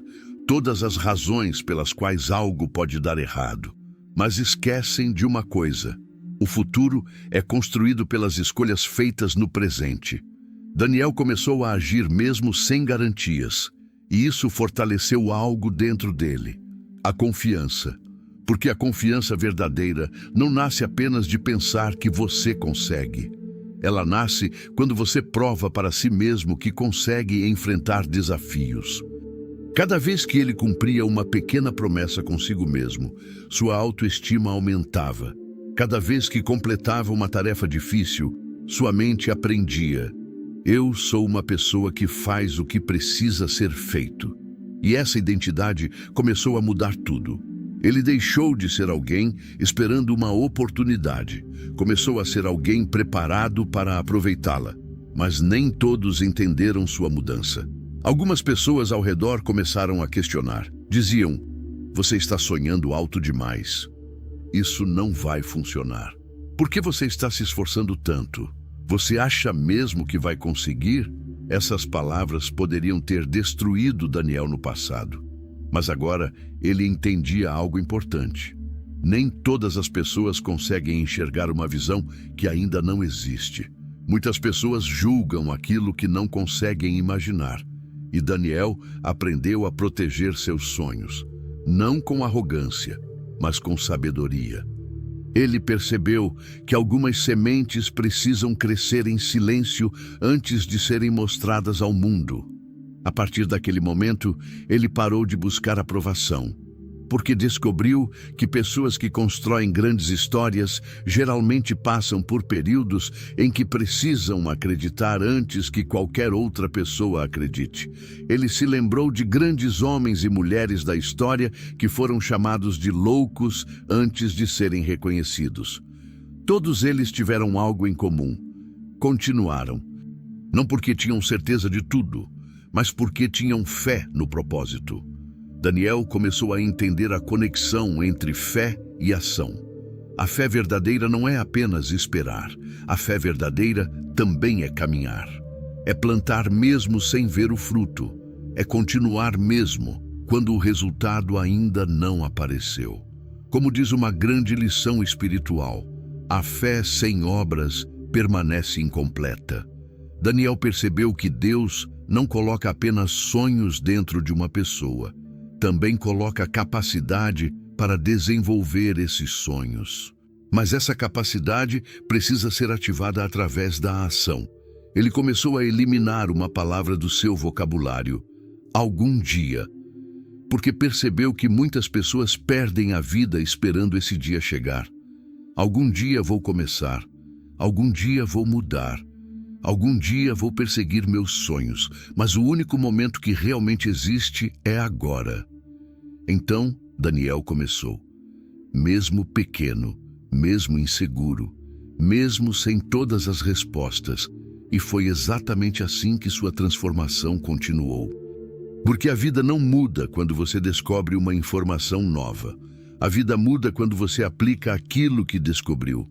todas as razões pelas quais algo pode dar errado. Mas esquecem de uma coisa: o futuro é construído pelas escolhas feitas no presente. Daniel começou a agir mesmo sem garantias, e isso fortaleceu algo dentro dele: a confiança. Porque a confiança verdadeira não nasce apenas de pensar que você consegue. Ela nasce quando você prova para si mesmo que consegue enfrentar desafios. Cada vez que ele cumpria uma pequena promessa consigo mesmo, sua autoestima aumentava. Cada vez que completava uma tarefa difícil, sua mente aprendia: eu sou uma pessoa que faz o que precisa ser feito. E essa identidade começou a mudar tudo. Ele deixou de ser alguém esperando uma oportunidade. Começou a ser alguém preparado para aproveitá-la. Mas nem todos entenderam sua mudança. Algumas pessoas ao redor começaram a questionar. Diziam: você está sonhando alto demais. Isso não vai funcionar. Por que você está se esforçando tanto? Você acha mesmo que vai conseguir? Essas palavras poderiam ter destruído Daniel no passado. Mas agora ele entendia algo importante. Nem todas as pessoas conseguem enxergar uma visão que ainda não existe. Muitas pessoas julgam aquilo que não conseguem imaginar. E Daniel aprendeu a proteger seus sonhos, não com arrogância, mas com sabedoria. Ele percebeu que algumas sementes precisam crescer em silêncio antes de serem mostradas ao mundo. A partir daquele momento, ele parou de buscar aprovação, porque descobriu que pessoas que constroem grandes histórias geralmente passam por períodos em que precisam acreditar antes que qualquer outra pessoa acredite. Ele se lembrou de grandes homens e mulheres da história que foram chamados de loucos antes de serem reconhecidos. Todos eles tiveram algo em comum: continuaram. Não porque tinham certeza de tudo, mas porque tinham fé no propósito. Daniel começou a entender a conexão entre fé e ação. A fé verdadeira não é apenas esperar. A fé verdadeira também é caminhar. É plantar mesmo sem ver o fruto. É continuar mesmo quando o resultado ainda não apareceu. Como diz uma grande lição espiritual: a fé sem obras permanece incompleta. Daniel percebeu que Deus não coloca apenas sonhos dentro de uma pessoa. Também coloca capacidade para desenvolver esses sonhos. Mas essa capacidade precisa ser ativada através da ação. Ele começou a eliminar uma palavra do seu vocabulário: algum dia, porque percebeu que muitas pessoas perdem a vida esperando esse dia chegar. Algum dia vou começar. Algum dia vou mudar. Algum dia vou perseguir meus sonhos, mas o único momento que realmente existe é agora. Então, Daniel começou. Mesmo pequeno, mesmo inseguro, mesmo sem todas as respostas, e foi exatamente assim que sua transformação continuou. Porque a vida não muda quando você descobre uma informação nova. A vida muda quando você aplica aquilo que descobriu.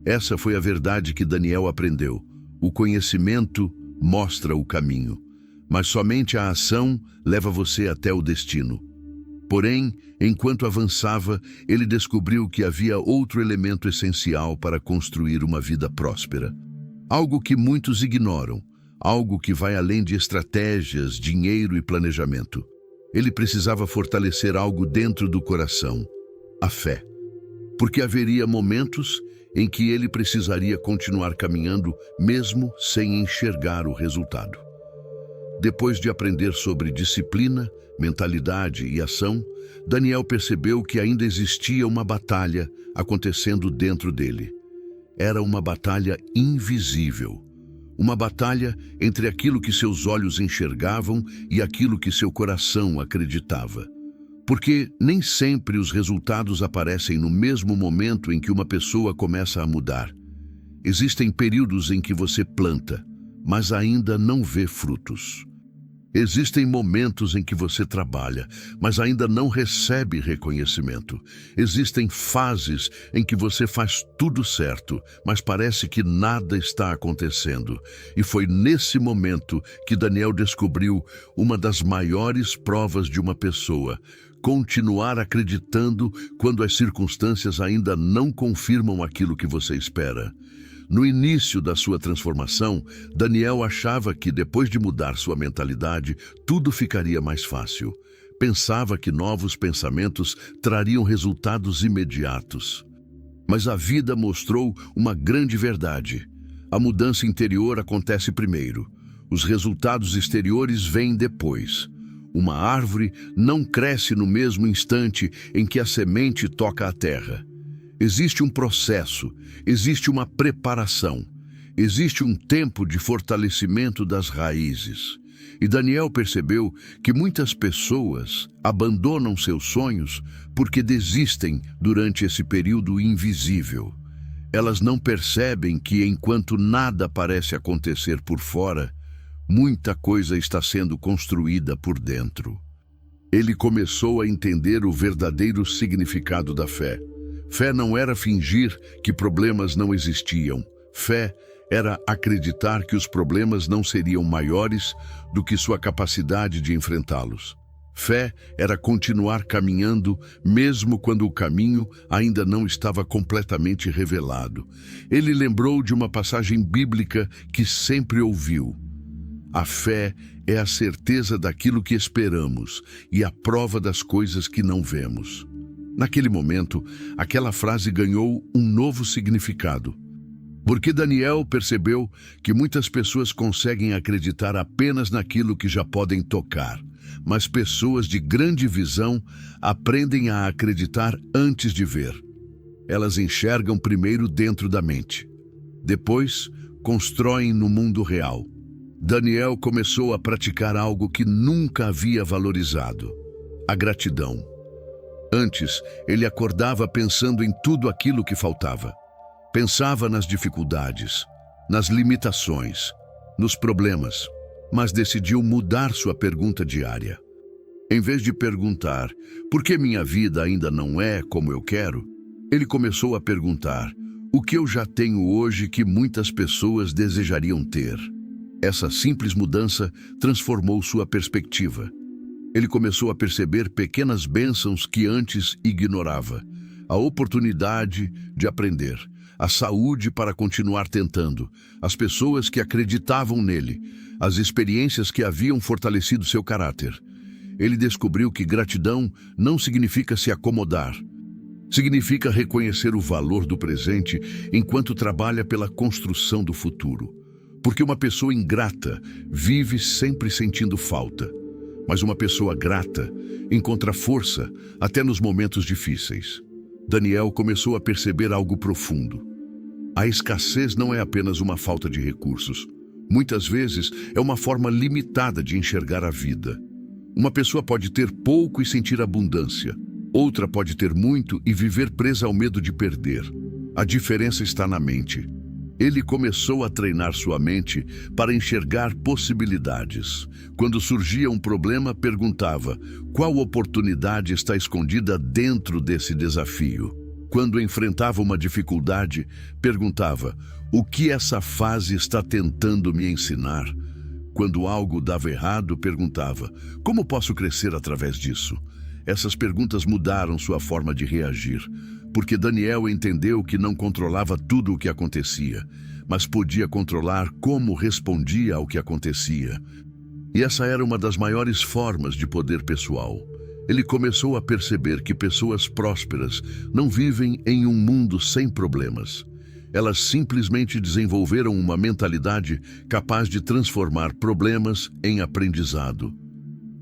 Essa foi a verdade que Daniel aprendeu. O conhecimento mostra o caminho, mas somente a ação leva você até o destino. Porém, enquanto avançava, ele descobriu que havia outro elemento essencial para construir uma vida próspera. Algo que muitos ignoram, algo que vai além de estratégias, dinheiro e planejamento. Ele precisava fortalecer algo dentro do coração, a fé. Porque haveria momentos em que ele precisaria continuar caminhando mesmo sem enxergar o resultado. Depois de aprender sobre disciplina, mentalidade e ação, Daniel percebeu que ainda existia uma batalha acontecendo dentro dele. Era uma batalha invisível. Uma batalha entre aquilo que seus olhos enxergavam e aquilo que seu coração acreditava. Porque nem sempre os resultados aparecem no mesmo momento em que uma pessoa começa a mudar. Existem períodos em que você planta, mas ainda não vê frutos. Existem momentos em que você trabalha, mas ainda não recebe reconhecimento. Existem fases em que você faz tudo certo, mas parece que nada está acontecendo. E foi nesse momento que Daniel descobriu uma das maiores provas de uma pessoa: continuar acreditando quando as circunstâncias ainda não confirmam aquilo que você espera. No início da sua transformação, Daniel achava que depois de mudar sua mentalidade, tudo ficaria mais fácil. Pensava que novos pensamentos trariam resultados imediatos. Mas a vida mostrou uma grande verdade. A mudança interior acontece primeiro. Os resultados exteriores vêm depois. Uma árvore não cresce no mesmo instante em que a semente toca a terra. Existe um processo, existe uma preparação, existe um tempo de fortalecimento das raízes. E Daniel percebeu que muitas pessoas abandonam seus sonhos porque desistem durante esse período invisível. Elas não percebem que, enquanto nada parece acontecer por fora, muita coisa está sendo construída por dentro. Ele começou a entender o verdadeiro significado da fé. Fé não era fingir que problemas não existiam. Fé era acreditar que os problemas não seriam maiores do que sua capacidade de enfrentá-los. Fé era continuar caminhando mesmo quando o caminho ainda não estava completamente revelado. Ele lembrou de uma passagem bíblica que sempre ouviu. A fé é a certeza daquilo que esperamos e a prova das coisas que não vemos. Naquele momento, aquela frase ganhou um novo significado. Porque Daniel percebeu que muitas pessoas conseguem acreditar apenas naquilo que já podem tocar, mas pessoas de grande visão aprendem a acreditar antes de ver. Elas enxergam primeiro dentro da mente. Depois, constroem no mundo real. Daniel começou a praticar algo que nunca havia valorizado: a gratidão. Antes, ele acordava pensando em tudo aquilo que faltava. Pensava nas dificuldades, nas limitações, nos problemas, mas decidiu mudar sua pergunta diária. Em vez de perguntar, por que minha vida ainda não é como eu quero, ele começou a perguntar, o que eu já tenho hoje que muitas pessoas desejariam ter? Essa simples mudança transformou sua perspectiva. Ele começou a perceber pequenas bênçãos que antes ignorava. A oportunidade de aprender, a saúde para continuar tentando, as pessoas que acreditavam nele, as experiências que haviam fortalecido seu caráter. Ele descobriu que gratidão não significa se acomodar. Significa reconhecer o valor do presente enquanto trabalha pela construção do futuro. Porque uma pessoa ingrata vive sempre sentindo falta. Mas uma pessoa grata encontra força até nos momentos difíceis. Daniel começou a perceber algo profundo. A escassez não é apenas uma falta de recursos. Muitas vezes é uma forma limitada de enxergar a vida. Uma pessoa pode ter pouco e sentir abundância. Outra pode ter muito e viver presa ao medo de perder. A diferença está na mente. Ele começou a treinar sua mente para enxergar possibilidades. Quando surgia um problema, perguntava: qual oportunidade está escondida dentro desse desafio? Quando enfrentava uma dificuldade, perguntava: o que essa fase está tentando me ensinar? Quando algo dava errado, perguntava: como posso crescer através disso? Essas perguntas mudaram sua forma de reagir, porque Daniel entendeu que não controlava tudo o que acontecia, mas podia controlar como respondia ao que acontecia. E essa era uma das maiores formas de poder pessoal. Ele começou a perceber que pessoas prósperas não vivem em um mundo sem problemas. Elas simplesmente desenvolveram uma mentalidade capaz de transformar problemas em aprendizado.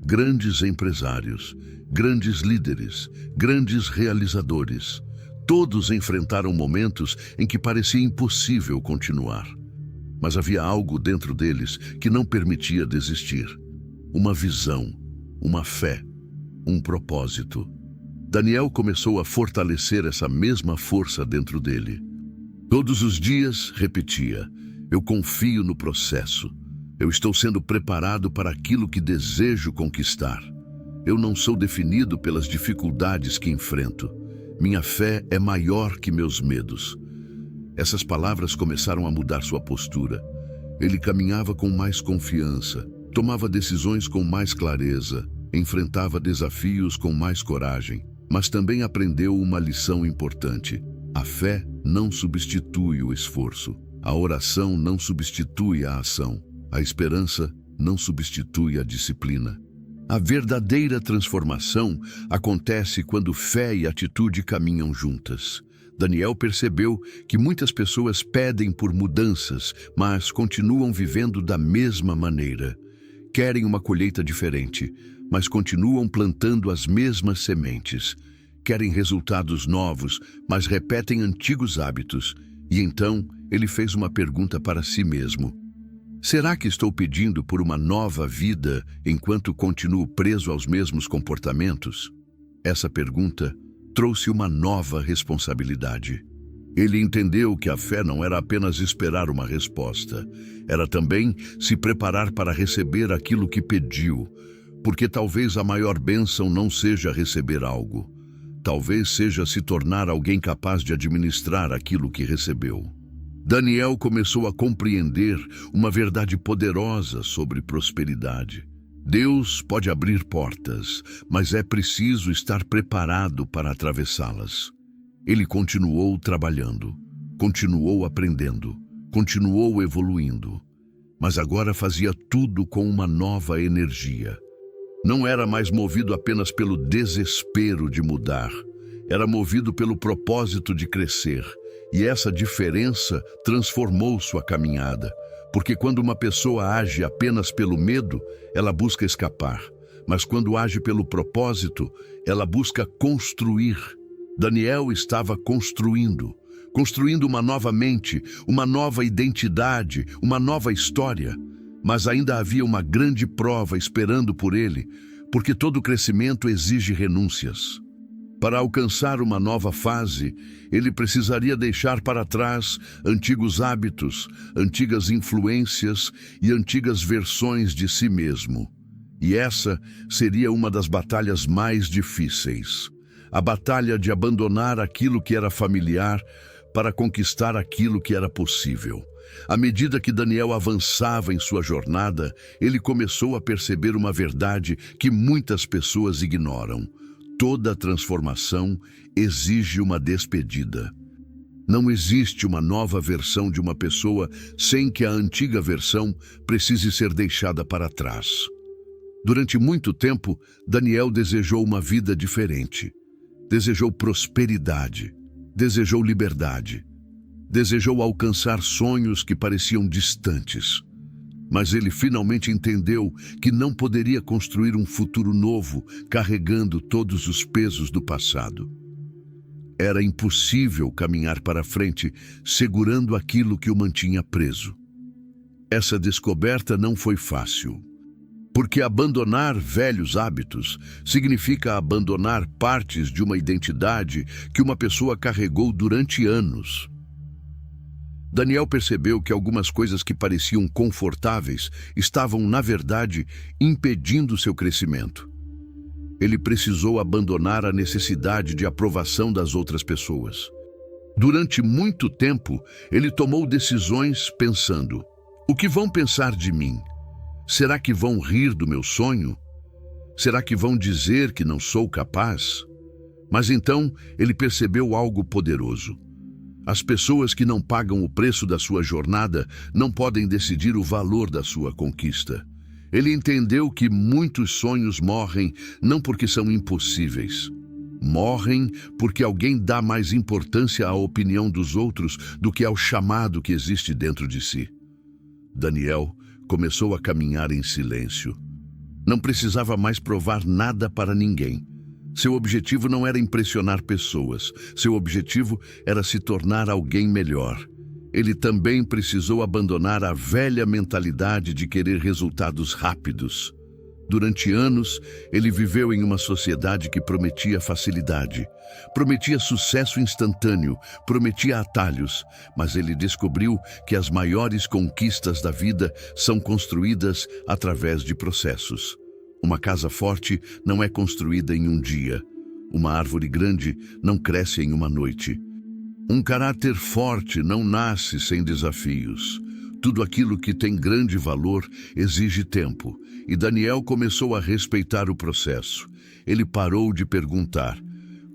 Grandes empresários, grandes líderes, grandes realizadores, todos enfrentaram momentos em que parecia impossível continuar. Mas havia algo dentro deles que não permitia desistir. Uma visão, uma fé, um propósito. Daniel começou a fortalecer essa mesma força dentro dele. Todos os dias repetia: eu confio no processo. Eu estou sendo preparado para aquilo que desejo conquistar. Eu não sou definido pelas dificuldades que enfrento. Minha fé é maior que meus medos. Essas palavras começaram a mudar sua postura. Ele caminhava com mais confiança, tomava decisões com mais clareza, enfrentava desafios com mais coragem, mas também aprendeu uma lição importante. A fé não substitui o esforço. A oração não substitui a ação. A esperança não substitui a disciplina. A verdadeira transformação acontece quando fé e atitude caminham juntas. Daniel percebeu que muitas pessoas pedem por mudanças, mas continuam vivendo da mesma maneira. Querem uma colheita diferente, mas continuam plantando as mesmas sementes. Querem resultados novos, mas repetem antigos hábitos. E então ele fez uma pergunta para si mesmo: será que estou pedindo por uma nova vida enquanto continuo preso aos mesmos comportamentos? Essa pergunta trouxe uma nova responsabilidade. Ele entendeu que a fé não era apenas esperar uma resposta, era também se preparar para receber aquilo que pediu, porque talvez a maior bênção não seja receber algo, talvez seja se tornar alguém capaz de administrar aquilo que recebeu. Daniel começou a compreender uma verdade poderosa sobre prosperidade. Deus pode abrir portas, mas é preciso estar preparado para atravessá-las. Ele continuou trabalhando, continuou aprendendo, continuou evoluindo, mas agora fazia tudo com uma nova energia. Não era mais movido apenas pelo desespero de mudar, era movido pelo propósito de crescer. E essa diferença transformou sua caminhada, porque quando uma pessoa age apenas pelo medo, ela busca escapar, mas quando age pelo propósito, ela busca construir. Daniel estava construindo uma nova mente, uma nova identidade, uma nova história, mas ainda havia uma grande prova esperando por ele, porque todo crescimento exige renúncias. Para alcançar uma nova fase, ele precisaria deixar para trás antigos hábitos, antigas influências e antigas versões de si mesmo. E essa seria uma das batalhas mais difíceis. A batalha de abandonar aquilo que era familiar para conquistar aquilo que era possível. À medida que Daniel avançava em sua jornada, ele começou a perceber uma verdade que muitas pessoas ignoram. Toda transformação exige uma despedida. Não existe uma nova versão de uma pessoa sem que a antiga versão precise ser deixada para trás. Durante muito tempo, Daniel desejou uma vida diferente. Desejou prosperidade, desejou liberdade, desejou alcançar sonhos que pareciam distantes. Mas ele finalmente entendeu que não poderia construir um futuro novo carregando todos os pesos do passado. Era impossível caminhar para frente segurando aquilo que o mantinha preso. Essa descoberta não foi fácil, porque abandonar velhos hábitos significa abandonar partes de uma identidade que uma pessoa carregou durante anos. Daniel percebeu que algumas coisas que pareciam confortáveis estavam, na verdade, impedindo seu crescimento. Ele precisou abandonar a necessidade de aprovação das outras pessoas. Durante muito tempo, ele tomou decisões pensando: o que vão pensar de mim? Será que vão rir do meu sonho? Será que vão dizer que não sou capaz? Mas então ele percebeu algo poderoso. As pessoas que não pagam o preço da sua jornada não podem decidir o valor da sua conquista. Ele entendeu que muitos sonhos morrem não porque são impossíveis. Morrem porque alguém dá mais importância à opinião dos outros do que ao chamado que existe dentro de si. Daniel começou a caminhar em silêncio. Não precisava mais provar nada para ninguém. Seu objetivo não era impressionar pessoas. Seu objetivo era se tornar alguém melhor. Ele também precisou abandonar a velha mentalidade de querer resultados rápidos. Durante anos, ele viveu em uma sociedade que prometia facilidade, prometia sucesso instantâneo, prometia atalhos, mas ele descobriu que as maiores conquistas da vida são construídas através de processos. Uma casa forte não é construída em um dia. Uma árvore grande não cresce em uma noite. Um caráter forte não nasce sem desafios. Tudo aquilo que tem grande valor exige tempo, e Daniel começou a respeitar o processo. Ele parou de perguntar: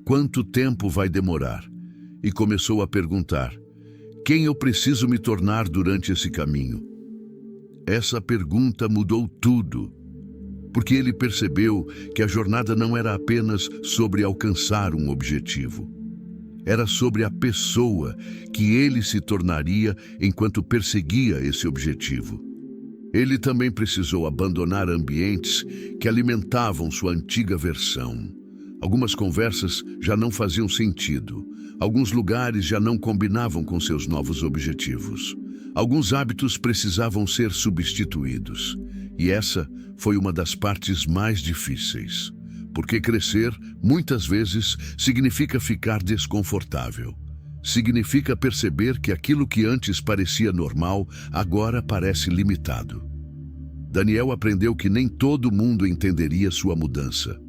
quanto tempo vai demorar? E começou a perguntar: quem eu preciso me tornar durante esse caminho? Essa pergunta mudou tudo, porque ele percebeu que a jornada não era apenas sobre alcançar um objetivo. Era sobre a pessoa que ele se tornaria enquanto perseguia esse objetivo. Ele também precisou abandonar ambientes que alimentavam sua antiga versão. Algumas conversas já não faziam sentido. Alguns lugares já não combinavam com seus novos objetivos. Alguns hábitos precisavam ser substituídos. E essa foi uma das partes mais difíceis. Porque crescer, muitas vezes, significa ficar desconfortável. Significa perceber que aquilo que antes parecia normal, agora parece limitado. Daniel aprendeu que nem todo mundo entenderia sua mudança.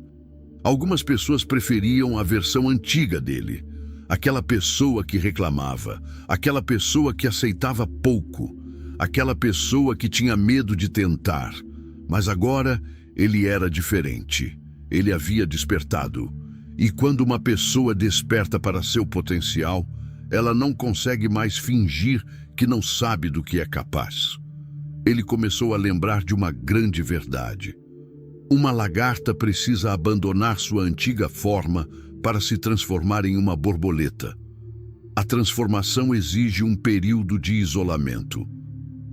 Algumas pessoas preferiam a versão antiga dele. Aquela pessoa que reclamava, aquela pessoa que aceitava pouco, aquela pessoa que tinha medo de tentar. Mas agora, ele era diferente. Ele havia despertado. E quando uma pessoa desperta para seu potencial, ela não consegue mais fingir que não sabe do que é capaz. Ele começou a lembrar de uma grande verdade. Uma lagarta precisa abandonar sua antiga forma para se transformar em uma borboleta. A transformação exige um período de isolamento.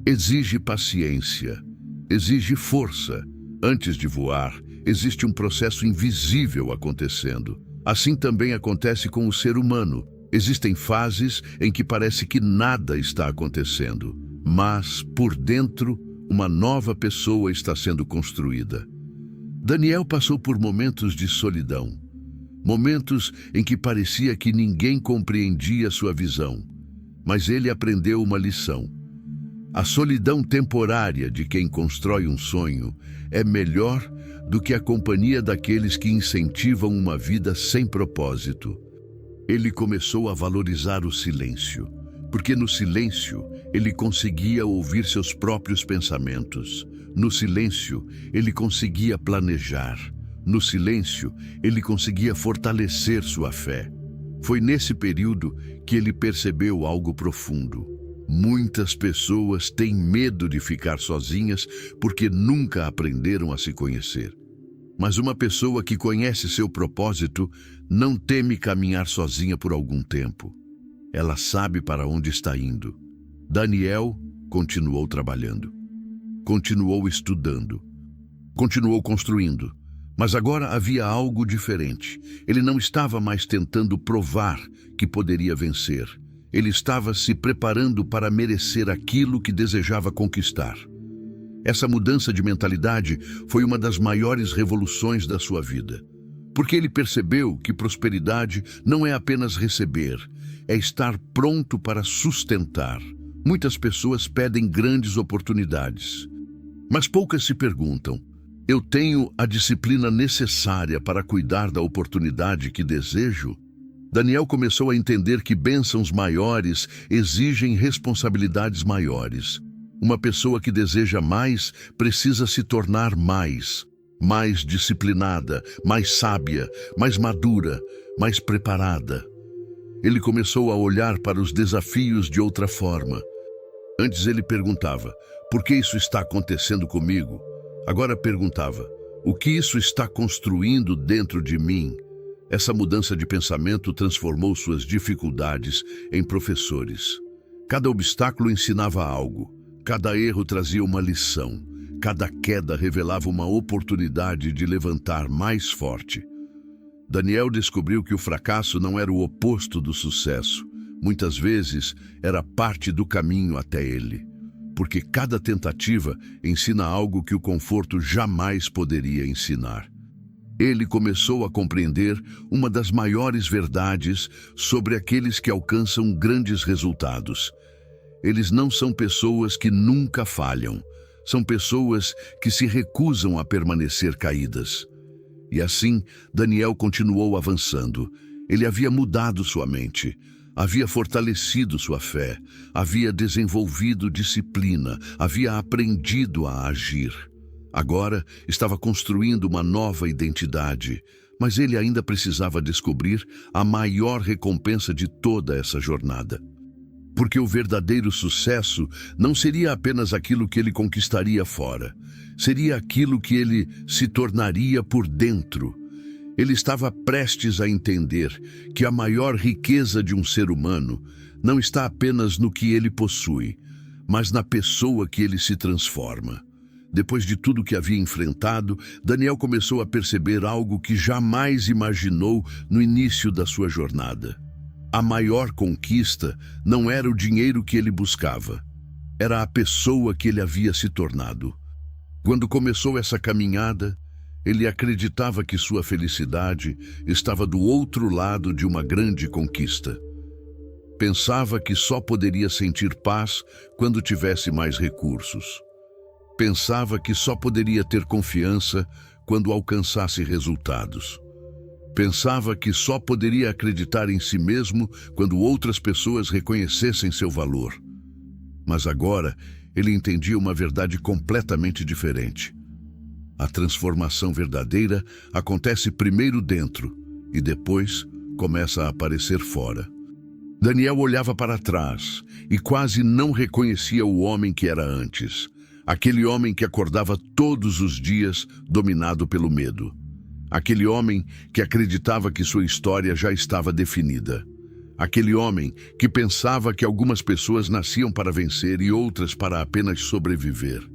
Exige paciência. Exige força. Antes de voar, existe um processo invisível acontecendo. Assim também acontece com o ser humano. Existem fases em que parece que nada está acontecendo, mas, por dentro, uma nova pessoa está sendo construída. Daniel passou por momentos de solidão, momentos em que parecia que ninguém compreendia sua visão, mas ele aprendeu uma lição. A solidão temporária de quem constrói um sonho é melhor do que a companhia daqueles que incentivam uma vida sem propósito. Ele começou a valorizar o silêncio, porque no silêncio ele conseguia ouvir seus próprios pensamentos. No silêncio ele conseguia planejar. No silêncio ele conseguia fortalecer sua fé. Foi nesse período que ele percebeu algo profundo. Muitas pessoas têm medo de ficar sozinhas porque nunca aprenderam a se conhecer. Mas uma pessoa que conhece seu propósito não teme caminhar sozinha por algum tempo. Ela sabe para onde está indo. Daniel continuou trabalhando, continuou estudando, continuou construindo. Mas agora havia algo diferente. Ele não estava mais tentando provar que poderia vencer. Ele estava se preparando para merecer aquilo que desejava conquistar. Essa mudança de mentalidade foi uma das maiores revoluções da sua vida, porque ele percebeu que prosperidade não é apenas receber, é estar pronto para sustentar. Muitas pessoas pedem grandes oportunidades, mas poucas se perguntam: eu tenho a disciplina necessária para cuidar da oportunidade que desejo? Daniel começou a entender que bênçãos maiores exigem responsabilidades maiores. Uma pessoa que deseja mais precisa se tornar mais disciplinada, mais sábia, mais madura, mais preparada. Ele começou a olhar para os desafios de outra forma. Antes ele perguntava: por que isso está acontecendo comigo? Agora perguntava: o que isso está construindo dentro de mim? Essa mudança de pensamento transformou suas dificuldades em professores. Cada obstáculo ensinava algo, cada erro trazia uma lição, cada queda revelava uma oportunidade de levantar mais forte. Daniel descobriu que o fracasso não era o oposto do sucesso. Muitas vezes era parte do caminho até ele, porque cada tentativa ensina algo que o conforto jamais poderia ensinar. Ele começou a compreender uma das maiores verdades sobre aqueles que alcançam grandes resultados. Eles não são pessoas que nunca falham, são pessoas que se recusam a permanecer caídas. E assim, Daniel continuou avançando. Ele havia mudado sua mente, havia fortalecido sua fé, havia desenvolvido disciplina, havia aprendido a agir. Agora estava construindo uma nova identidade, mas ele ainda precisava descobrir a maior recompensa de toda essa jornada. Porque o verdadeiro sucesso não seria apenas aquilo que ele conquistaria fora, seria aquilo que ele se tornaria por dentro. Ele estava prestes a entender que a maior riqueza de um ser humano não está apenas no que ele possui, mas na pessoa que ele se transforma. Depois de tudo que havia enfrentado, Daniel começou a perceber algo que jamais imaginou no início da sua jornada. A maior conquista não era o dinheiro que ele buscava, era a pessoa que ele havia se tornado. Quando começou essa caminhada, ele acreditava que sua felicidade estava do outro lado de uma grande conquista. Pensava que só poderia sentir paz quando tivesse mais recursos. Pensava que só poderia ter confiança quando alcançasse resultados. Pensava que só poderia acreditar em si mesmo quando outras pessoas reconhecessem seu valor. Mas agora ele entendia uma verdade completamente diferente. A transformação verdadeira acontece primeiro dentro e depois começa a aparecer fora. Daniel olhava para trás e quase não reconhecia o homem que era antes. Aquele homem que acordava todos os dias dominado pelo medo. Aquele homem que acreditava que sua história já estava definida. Aquele homem que pensava que algumas pessoas nasciam para vencer e outras para apenas sobreviver.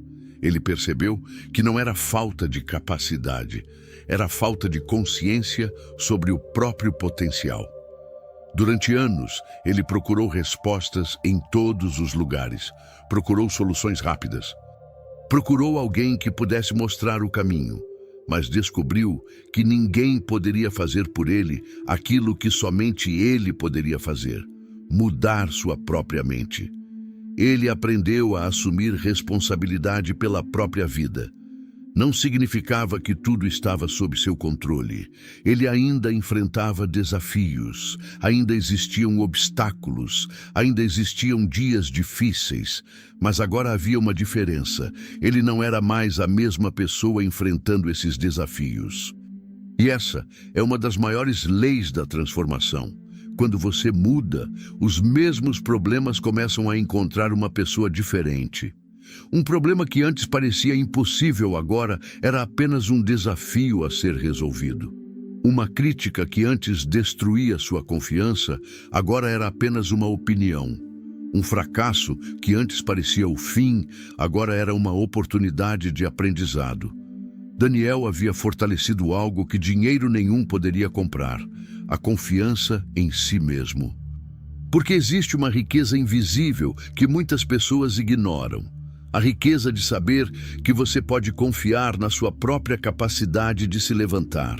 Ele percebeu que não era falta de capacidade, era falta de consciência sobre o próprio potencial. Durante anos, ele procurou respostas em todos os lugares, procurou soluções rápidas. Procurou alguém que pudesse mostrar o caminho, mas descobriu que ninguém poderia fazer por ele aquilo que somente ele poderia fazer: mudar sua própria mente. Ele aprendeu a assumir responsabilidade pela própria vida. Não significava que tudo estava sob seu controle. Ele ainda enfrentava desafios, ainda existiam obstáculos, ainda existiam dias difíceis. Mas agora havia uma diferença. Ele não era mais a mesma pessoa enfrentando esses desafios. E essa é uma das maiores leis da transformação. Quando você muda, os mesmos problemas começam a encontrar uma pessoa diferente. Um problema que antes parecia impossível agora era apenas um desafio a ser resolvido. Uma crítica que antes destruía sua confiança, agora era apenas uma opinião. Um fracasso que antes parecia o fim, agora era uma oportunidade de aprendizado. Daniel havia fortalecido algo que dinheiro nenhum poderia comprar: a confiança em si mesmo. Porque existe uma riqueza invisível que muitas pessoas ignoram. A riqueza de saber que você pode confiar na sua própria capacidade de se levantar.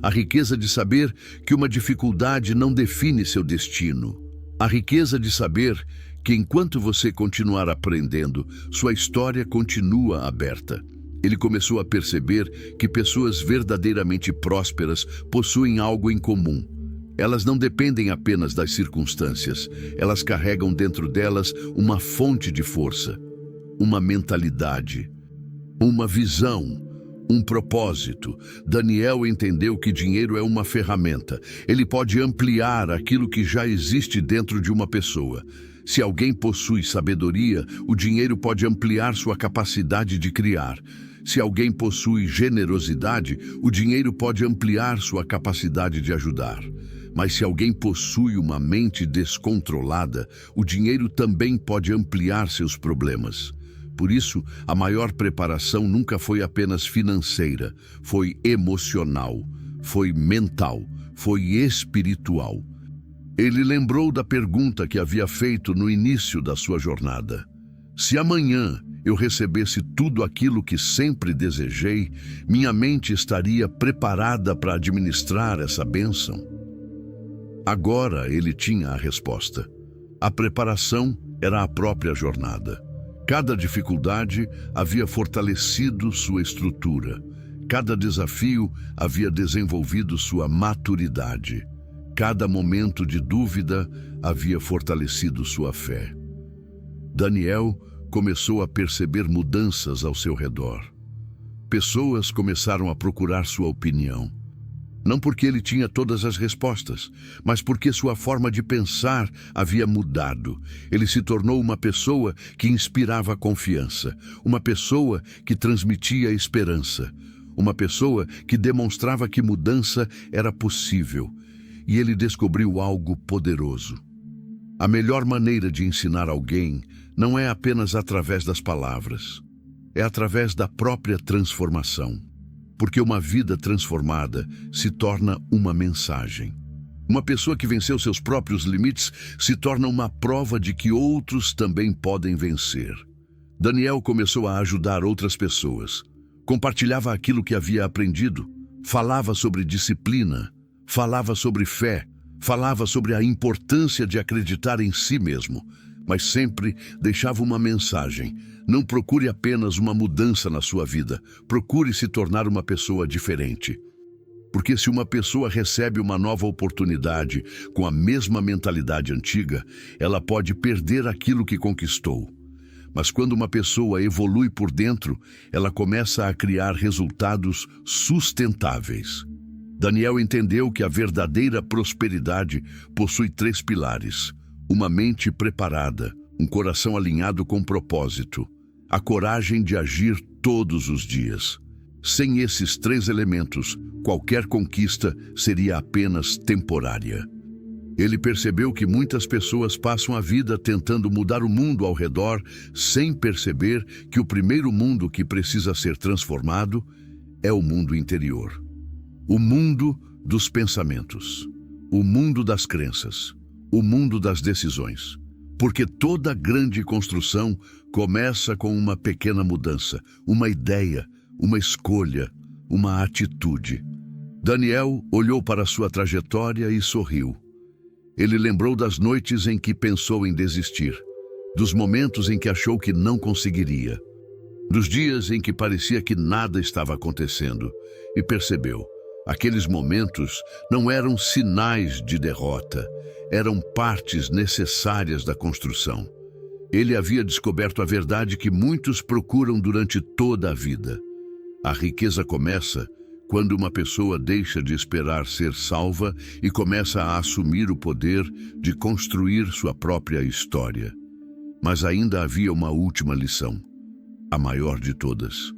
A riqueza de saber que uma dificuldade não define seu destino. A riqueza de saber que enquanto você continuar aprendendo, sua história continua aberta. Ele começou a perceber que pessoas verdadeiramente prósperas possuem algo em comum. Elas não dependem apenas das circunstâncias, elas carregam dentro delas uma fonte de força, uma mentalidade, uma visão, um propósito. Daniel entendeu que dinheiro é uma ferramenta. Ele pode ampliar aquilo que já existe dentro de uma pessoa. Se alguém possui sabedoria, o dinheiro pode ampliar sua capacidade de criar. Se alguém possui generosidade, o dinheiro pode ampliar sua capacidade de ajudar. Mas se alguém possui uma mente descontrolada, o dinheiro também pode ampliar seus problemas. Por isso, a maior preparação nunca foi apenas financeira, foi emocional, foi mental, foi espiritual. Ele lembrou da pergunta que havia feito no início da sua jornada. Se amanhã eu recebesse tudo aquilo que sempre desejei, minha mente estaria preparada para administrar essa bênção? Agora ele tinha a resposta. A preparação era a própria jornada. Cada dificuldade havia fortalecido sua estrutura. Cada desafio havia desenvolvido sua maturidade. Cada momento de dúvida havia fortalecido sua fé. Daniel começou a perceber mudanças ao seu redor. Pessoas começaram a procurar sua opinião. Não porque ele tinha todas as respostas, mas porque sua forma de pensar havia mudado. Ele se tornou uma pessoa que inspirava confiança, uma pessoa que transmitia esperança, uma pessoa que demonstrava que mudança era possível. E ele descobriu algo poderoso. A melhor maneira de ensinar alguém não é apenas através das palavras, é através da própria transformação. Porque uma vida transformada se torna uma mensagem. Uma pessoa que venceu seus próprios limites se torna uma prova de que outros também podem vencer. Daniel começou a ajudar outras pessoas. Compartilhava aquilo que havia aprendido, falava sobre disciplina, falava sobre fé, falava sobre a importância de acreditar em si mesmo, mas sempre deixava uma mensagem. Não procure apenas uma mudança na sua vida, procure se tornar uma pessoa diferente. Porque se uma pessoa recebe uma nova oportunidade com a mesma mentalidade antiga, ela pode perder aquilo que conquistou. Mas quando uma pessoa evolui por dentro, ela começa a criar resultados sustentáveis. Daniel entendeu que a verdadeira prosperidade possui 3 pilares: uma mente preparada, um coração alinhado com propósito, a coragem de agir todos os dias. Sem esses 3 elementos, qualquer conquista seria apenas temporária. Ele percebeu que muitas pessoas passam a vida tentando mudar o mundo ao redor, sem perceber que o primeiro mundo que precisa ser transformado é o mundo interior. O mundo dos pensamentos, o mundo das crenças, o mundo das decisões. Porque toda grande construção começa com uma pequena mudança, uma ideia, uma escolha, uma atitude. Daniel olhou para sua trajetória e sorriu. Ele lembrou das noites em que pensou em desistir, dos momentos em que achou que não conseguiria, dos dias em que parecia que nada estava acontecendo, e percebeu: aqueles momentos não eram sinais de derrota, eram partes necessárias da construção. Ele havia descoberto a verdade que muitos procuram durante toda a vida. A riqueza começa quando uma pessoa deixa de esperar ser salva e começa a assumir o poder de construir sua própria história. Mas ainda havia uma última lição, a maior de todas.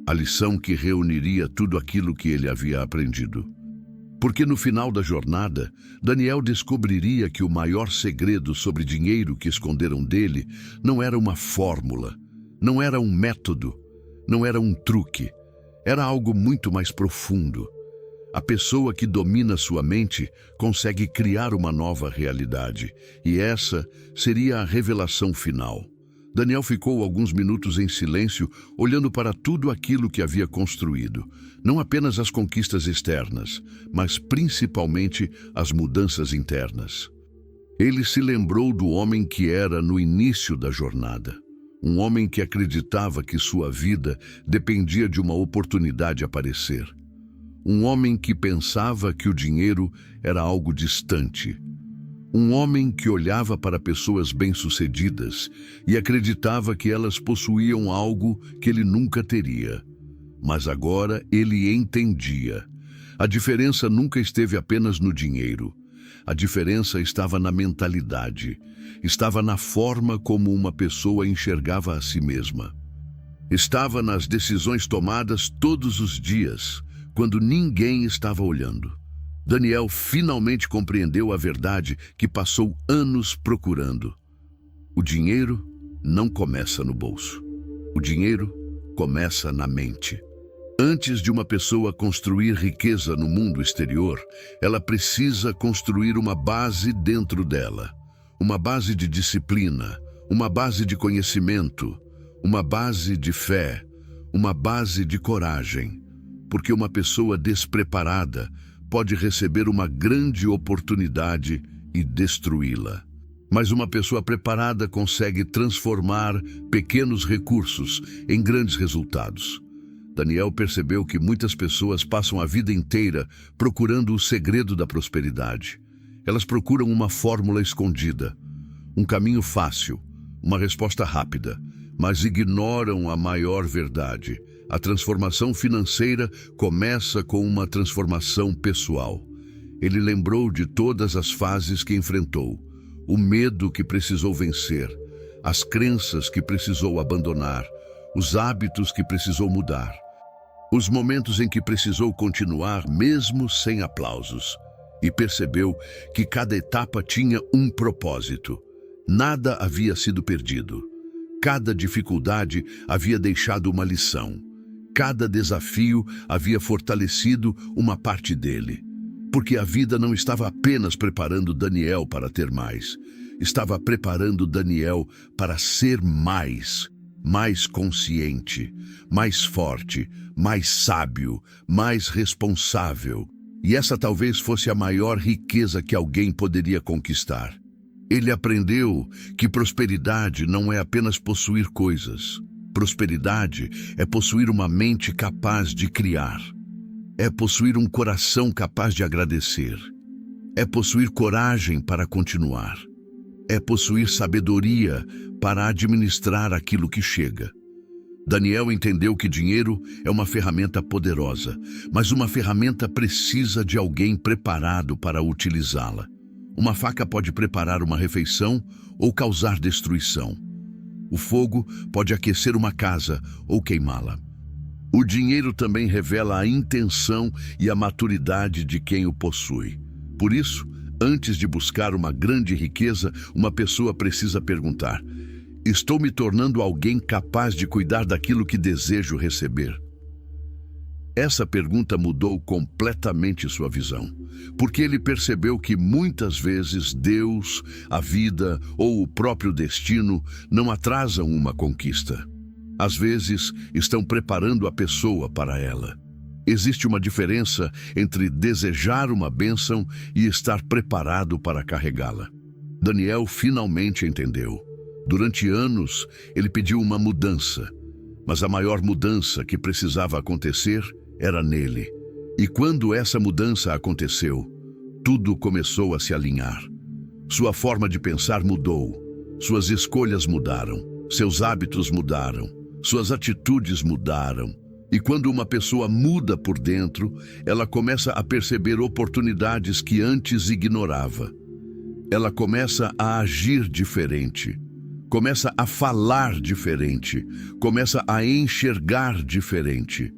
A lição que reuniria tudo aquilo que ele havia aprendido. Porque no final da jornada, Daniel descobriria que o maior segredo sobre dinheiro que esconderam dele não era uma fórmula, não era um método, não era um truque. Era algo muito mais profundo. A pessoa que domina sua mente consegue criar uma nova realidade, e essa seria a revelação final. Daniel ficou alguns minutos em silêncio, olhando para tudo aquilo que havia construído, não apenas as conquistas externas, mas principalmente as mudanças internas. Ele se lembrou do homem que era no início da jornada. Um homem que acreditava que sua vida dependia de uma oportunidade aparecer. Um homem que pensava que o dinheiro era algo distante. Um homem que olhava para pessoas bem-sucedidas e acreditava que elas possuíam algo que ele nunca teria. Mas agora ele entendia. A diferença nunca esteve apenas no dinheiro. A diferença estava na mentalidade, estava na forma como uma pessoa enxergava a si mesma. Estava nas decisões tomadas todos os dias, quando ninguém estava olhando. Daniel finalmente compreendeu a verdade que passou anos procurando. O dinheiro não começa no bolso. O dinheiro começa na mente. Antes de uma pessoa construir riqueza no mundo exterior, ela precisa construir uma base dentro dela. Uma base de disciplina, uma base de conhecimento, uma base de fé, uma base de coragem. Porque uma pessoa despreparada pode receber uma grande oportunidade e destruí-la. Mas uma pessoa preparada consegue transformar pequenos recursos em grandes resultados. Daniel percebeu que muitas pessoas passam a vida inteira procurando o segredo da prosperidade. Elas procuram uma fórmula escondida, um caminho fácil, uma resposta rápida, mas ignoram a maior verdade. A transformação financeira começa com uma transformação pessoal. Ele lembrou de todas as fases que enfrentou, o medo que precisou vencer, as crenças que precisou abandonar, os hábitos que precisou mudar. Os momentos em que precisou continuar mesmo sem aplausos, e percebeu que cada etapa tinha um propósito. Nada havia sido perdido. Cada dificuldade havia deixado uma lição. Cada desafio havia fortalecido uma parte dele. Porque a vida não estava apenas preparando Daniel para ter mais. Estava preparando Daniel para ser mais consciente, mais forte, mais sábio, mais responsável. E essa talvez fosse a maior riqueza que alguém poderia conquistar. Ele aprendeu que prosperidade não é apenas possuir coisas. Prosperidade é possuir uma mente capaz de criar. É possuir um coração capaz de agradecer. É possuir coragem para continuar. É possuir sabedoria para administrar aquilo que chega. Daniel entendeu que dinheiro é uma ferramenta poderosa, mas uma ferramenta precisa de alguém preparado para utilizá-la. Uma faca pode preparar uma refeição ou causar destruição. O fogo pode aquecer uma casa ou queimá-la. O dinheiro também revela a intenção e a maturidade de quem o possui. Por isso, antes de buscar uma grande riqueza, uma pessoa precisa perguntar: estou me tornando alguém capaz de cuidar daquilo que desejo receber? Essa pergunta mudou completamente sua visão, porque ele percebeu que muitas vezes Deus, a vida ou o próprio destino não atrasam uma conquista. Às vezes, estão preparando a pessoa para ela. Existe uma diferença entre desejar uma bênção e estar preparado para carregá-la. Daniel finalmente entendeu. Durante anos, ele pediu uma mudança, mas a maior mudança que precisava acontecer era nele. E quando essa mudança aconteceu, tudo começou a se alinhar. Sua forma de pensar mudou, suas escolhas mudaram, seus hábitos mudaram, suas atitudes mudaram. E quando uma pessoa muda por dentro, ela começa a perceber oportunidades que antes ignorava. Ela começa a agir diferente, começa a falar diferente, começa a enxergar diferente.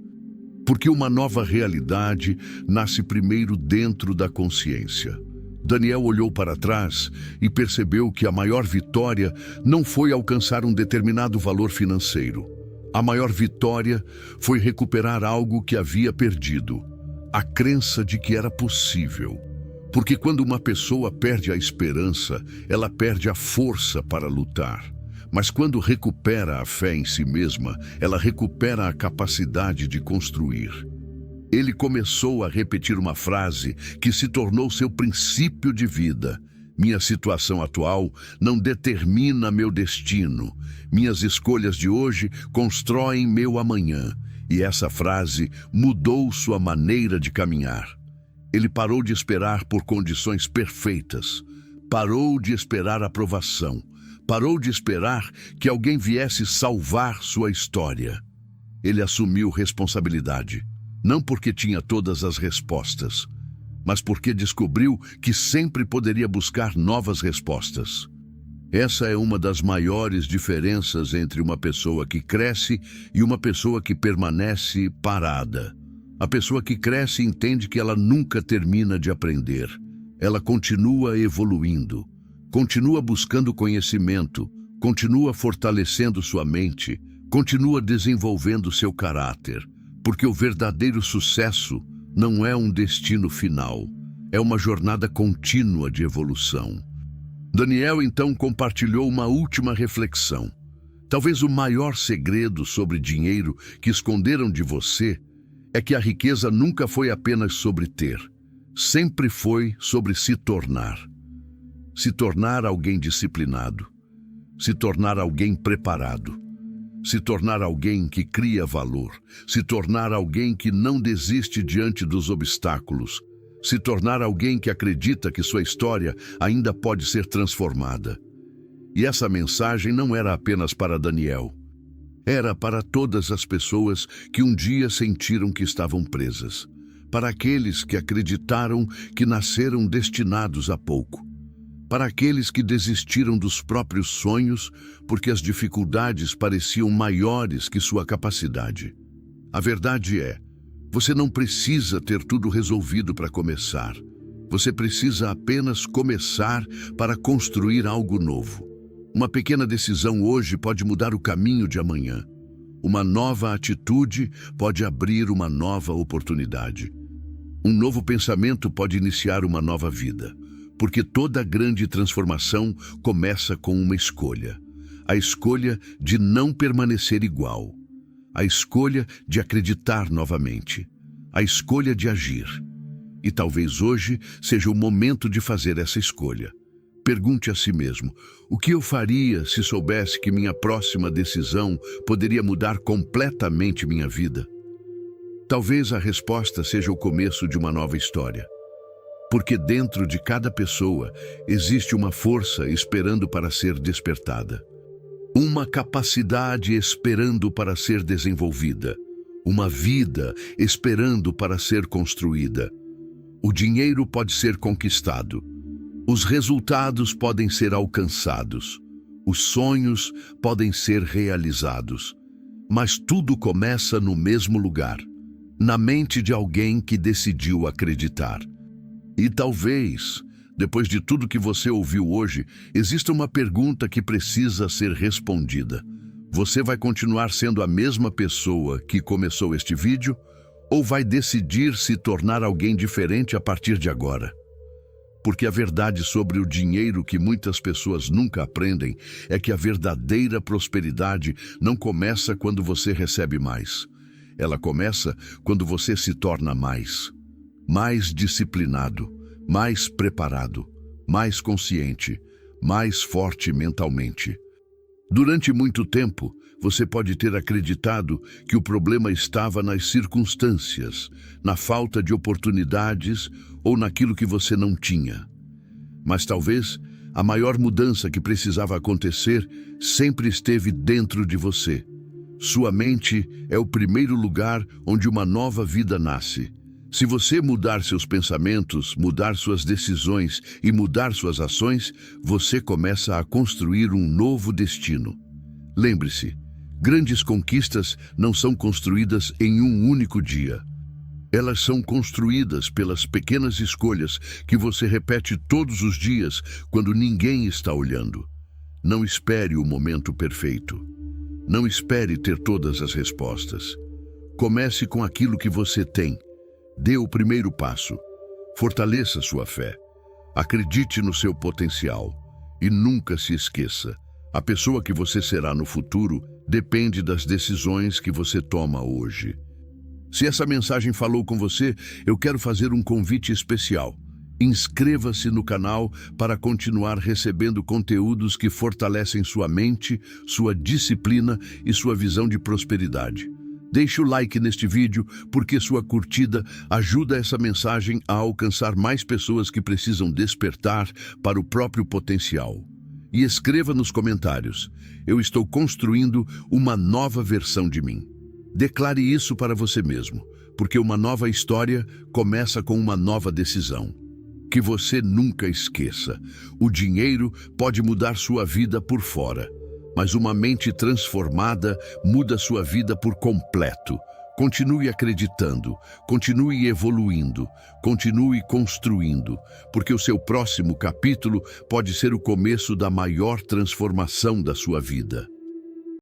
Porque uma nova realidade nasce primeiro dentro da consciência. Daniel olhou para trás e percebeu que a maior vitória não foi alcançar um determinado valor financeiro. A maior vitória foi recuperar algo que havia perdido: A crença de que era possível. Porque quando uma pessoa perde a esperança, ela perde a força para lutar. Mas quando recupera a fé em si mesma, ela recupera a capacidade de construir. Ele começou a repetir uma frase que se tornou seu princípio de vida. Minha situação atual não determina meu destino. Minhas escolhas de hoje constroem meu amanhã. E essa frase mudou sua maneira de caminhar. Ele parou de esperar por condições perfeitas. Parou de esperar aprovação. Parou de esperar que alguém viesse salvar sua história. Ele assumiu responsabilidade, não porque tinha todas as respostas, mas porque descobriu que sempre poderia buscar novas respostas. Essa é uma das maiores diferenças entre uma pessoa que cresce e uma pessoa que permanece parada. A pessoa que cresce entende que ela nunca termina de aprender. Ela continua evoluindo, continua buscando conhecimento, continua fortalecendo sua mente, continua desenvolvendo seu caráter, porque o verdadeiro sucesso não é um destino final, é uma jornada contínua de evolução. Daniel então compartilhou uma última reflexão. Talvez o maior segredo sobre dinheiro que esconderam de você é que a riqueza nunca foi apenas sobre ter, sempre foi sobre se tornar. Se tornar alguém disciplinado, se tornar alguém preparado, se tornar alguém que cria valor, se tornar alguém que não desiste diante dos obstáculos, se tornar alguém que acredita que sua história ainda pode ser transformada. E essa mensagem não era apenas para Daniel. Era para todas as pessoas que um dia sentiram que estavam presas. Para aqueles que acreditaram que nasceram destinados a pouco. Para aqueles que desistiram dos próprios sonhos porque as dificuldades pareciam maiores que sua capacidade. A verdade é, você não precisa ter tudo resolvido para começar. Você precisa apenas começar para construir algo novo. Uma pequena decisão hoje pode mudar o caminho de amanhã. Uma nova atitude pode abrir uma nova oportunidade. Um novo pensamento pode iniciar uma nova vida. Porque toda grande transformação começa com uma escolha. A escolha de não permanecer igual. A escolha de acreditar novamente. A escolha de agir. E talvez hoje seja o momento de fazer essa escolha. Pergunte a si mesmo, o que eu faria se soubesse que minha próxima decisão poderia mudar completamente minha vida? Talvez a resposta seja o começo de uma nova história. Porque dentro de cada pessoa existe uma força esperando para ser despertada. Uma capacidade esperando para ser desenvolvida. Uma vida esperando para ser construída. O dinheiro pode ser conquistado. Os resultados podem ser alcançados. Os sonhos podem ser realizados. Mas tudo começa no mesmo lugar, na mente de alguém que decidiu acreditar. E talvez, depois de tudo que você ouviu hoje, exista uma pergunta que precisa ser respondida. Você vai continuar sendo a mesma pessoa que começou este vídeo ou vai decidir se tornar alguém diferente a partir de agora? Porque a verdade sobre o dinheiro que muitas pessoas nunca aprendem é que a verdadeira prosperidade não começa quando você recebe mais. Ela começa quando você se torna mais. Mais disciplinado, mais preparado, mais consciente, mais forte mentalmente. Durante muito tempo, você pode ter acreditado que o problema estava nas circunstâncias, na falta de oportunidades ou naquilo que você não tinha. Mas talvez a maior mudança que precisava acontecer sempre esteve dentro de você. Sua mente é o primeiro lugar onde uma nova vida nasce. Se você mudar seus pensamentos, mudar suas decisões e mudar suas ações, você começa a construir um novo destino. Lembre-se, grandes conquistas não são construídas em um único dia. Elas são construídas pelas pequenas escolhas que você repete todos os dias quando ninguém está olhando. Não espere o momento perfeito. Não espere ter todas as respostas. Comece com aquilo que você tem. Dê o primeiro passo. Fortaleça sua fé. Acredite no seu potencial. E nunca se esqueça: a pessoa que você será no futuro depende das decisões que você toma hoje. Se essa mensagem falou com você, eu quero fazer um convite especial. Inscreva-se no canal para continuar recebendo conteúdos que fortalecem sua mente, sua disciplina e sua visão de prosperidade. Deixe o like neste vídeo, porque sua curtida ajuda essa mensagem a alcançar mais pessoas que precisam despertar para o próprio potencial. E escreva nos comentários: eu estou construindo uma nova versão de mim. Declare isso para você mesmo, porque uma nova história começa com uma nova decisão. Que você nunca esqueça: o dinheiro pode mudar sua vida por fora, mas uma mente transformada muda sua vida por completo. Continue acreditando, continue evoluindo, continue construindo, porque o seu próximo capítulo pode ser o começo da maior transformação da sua vida.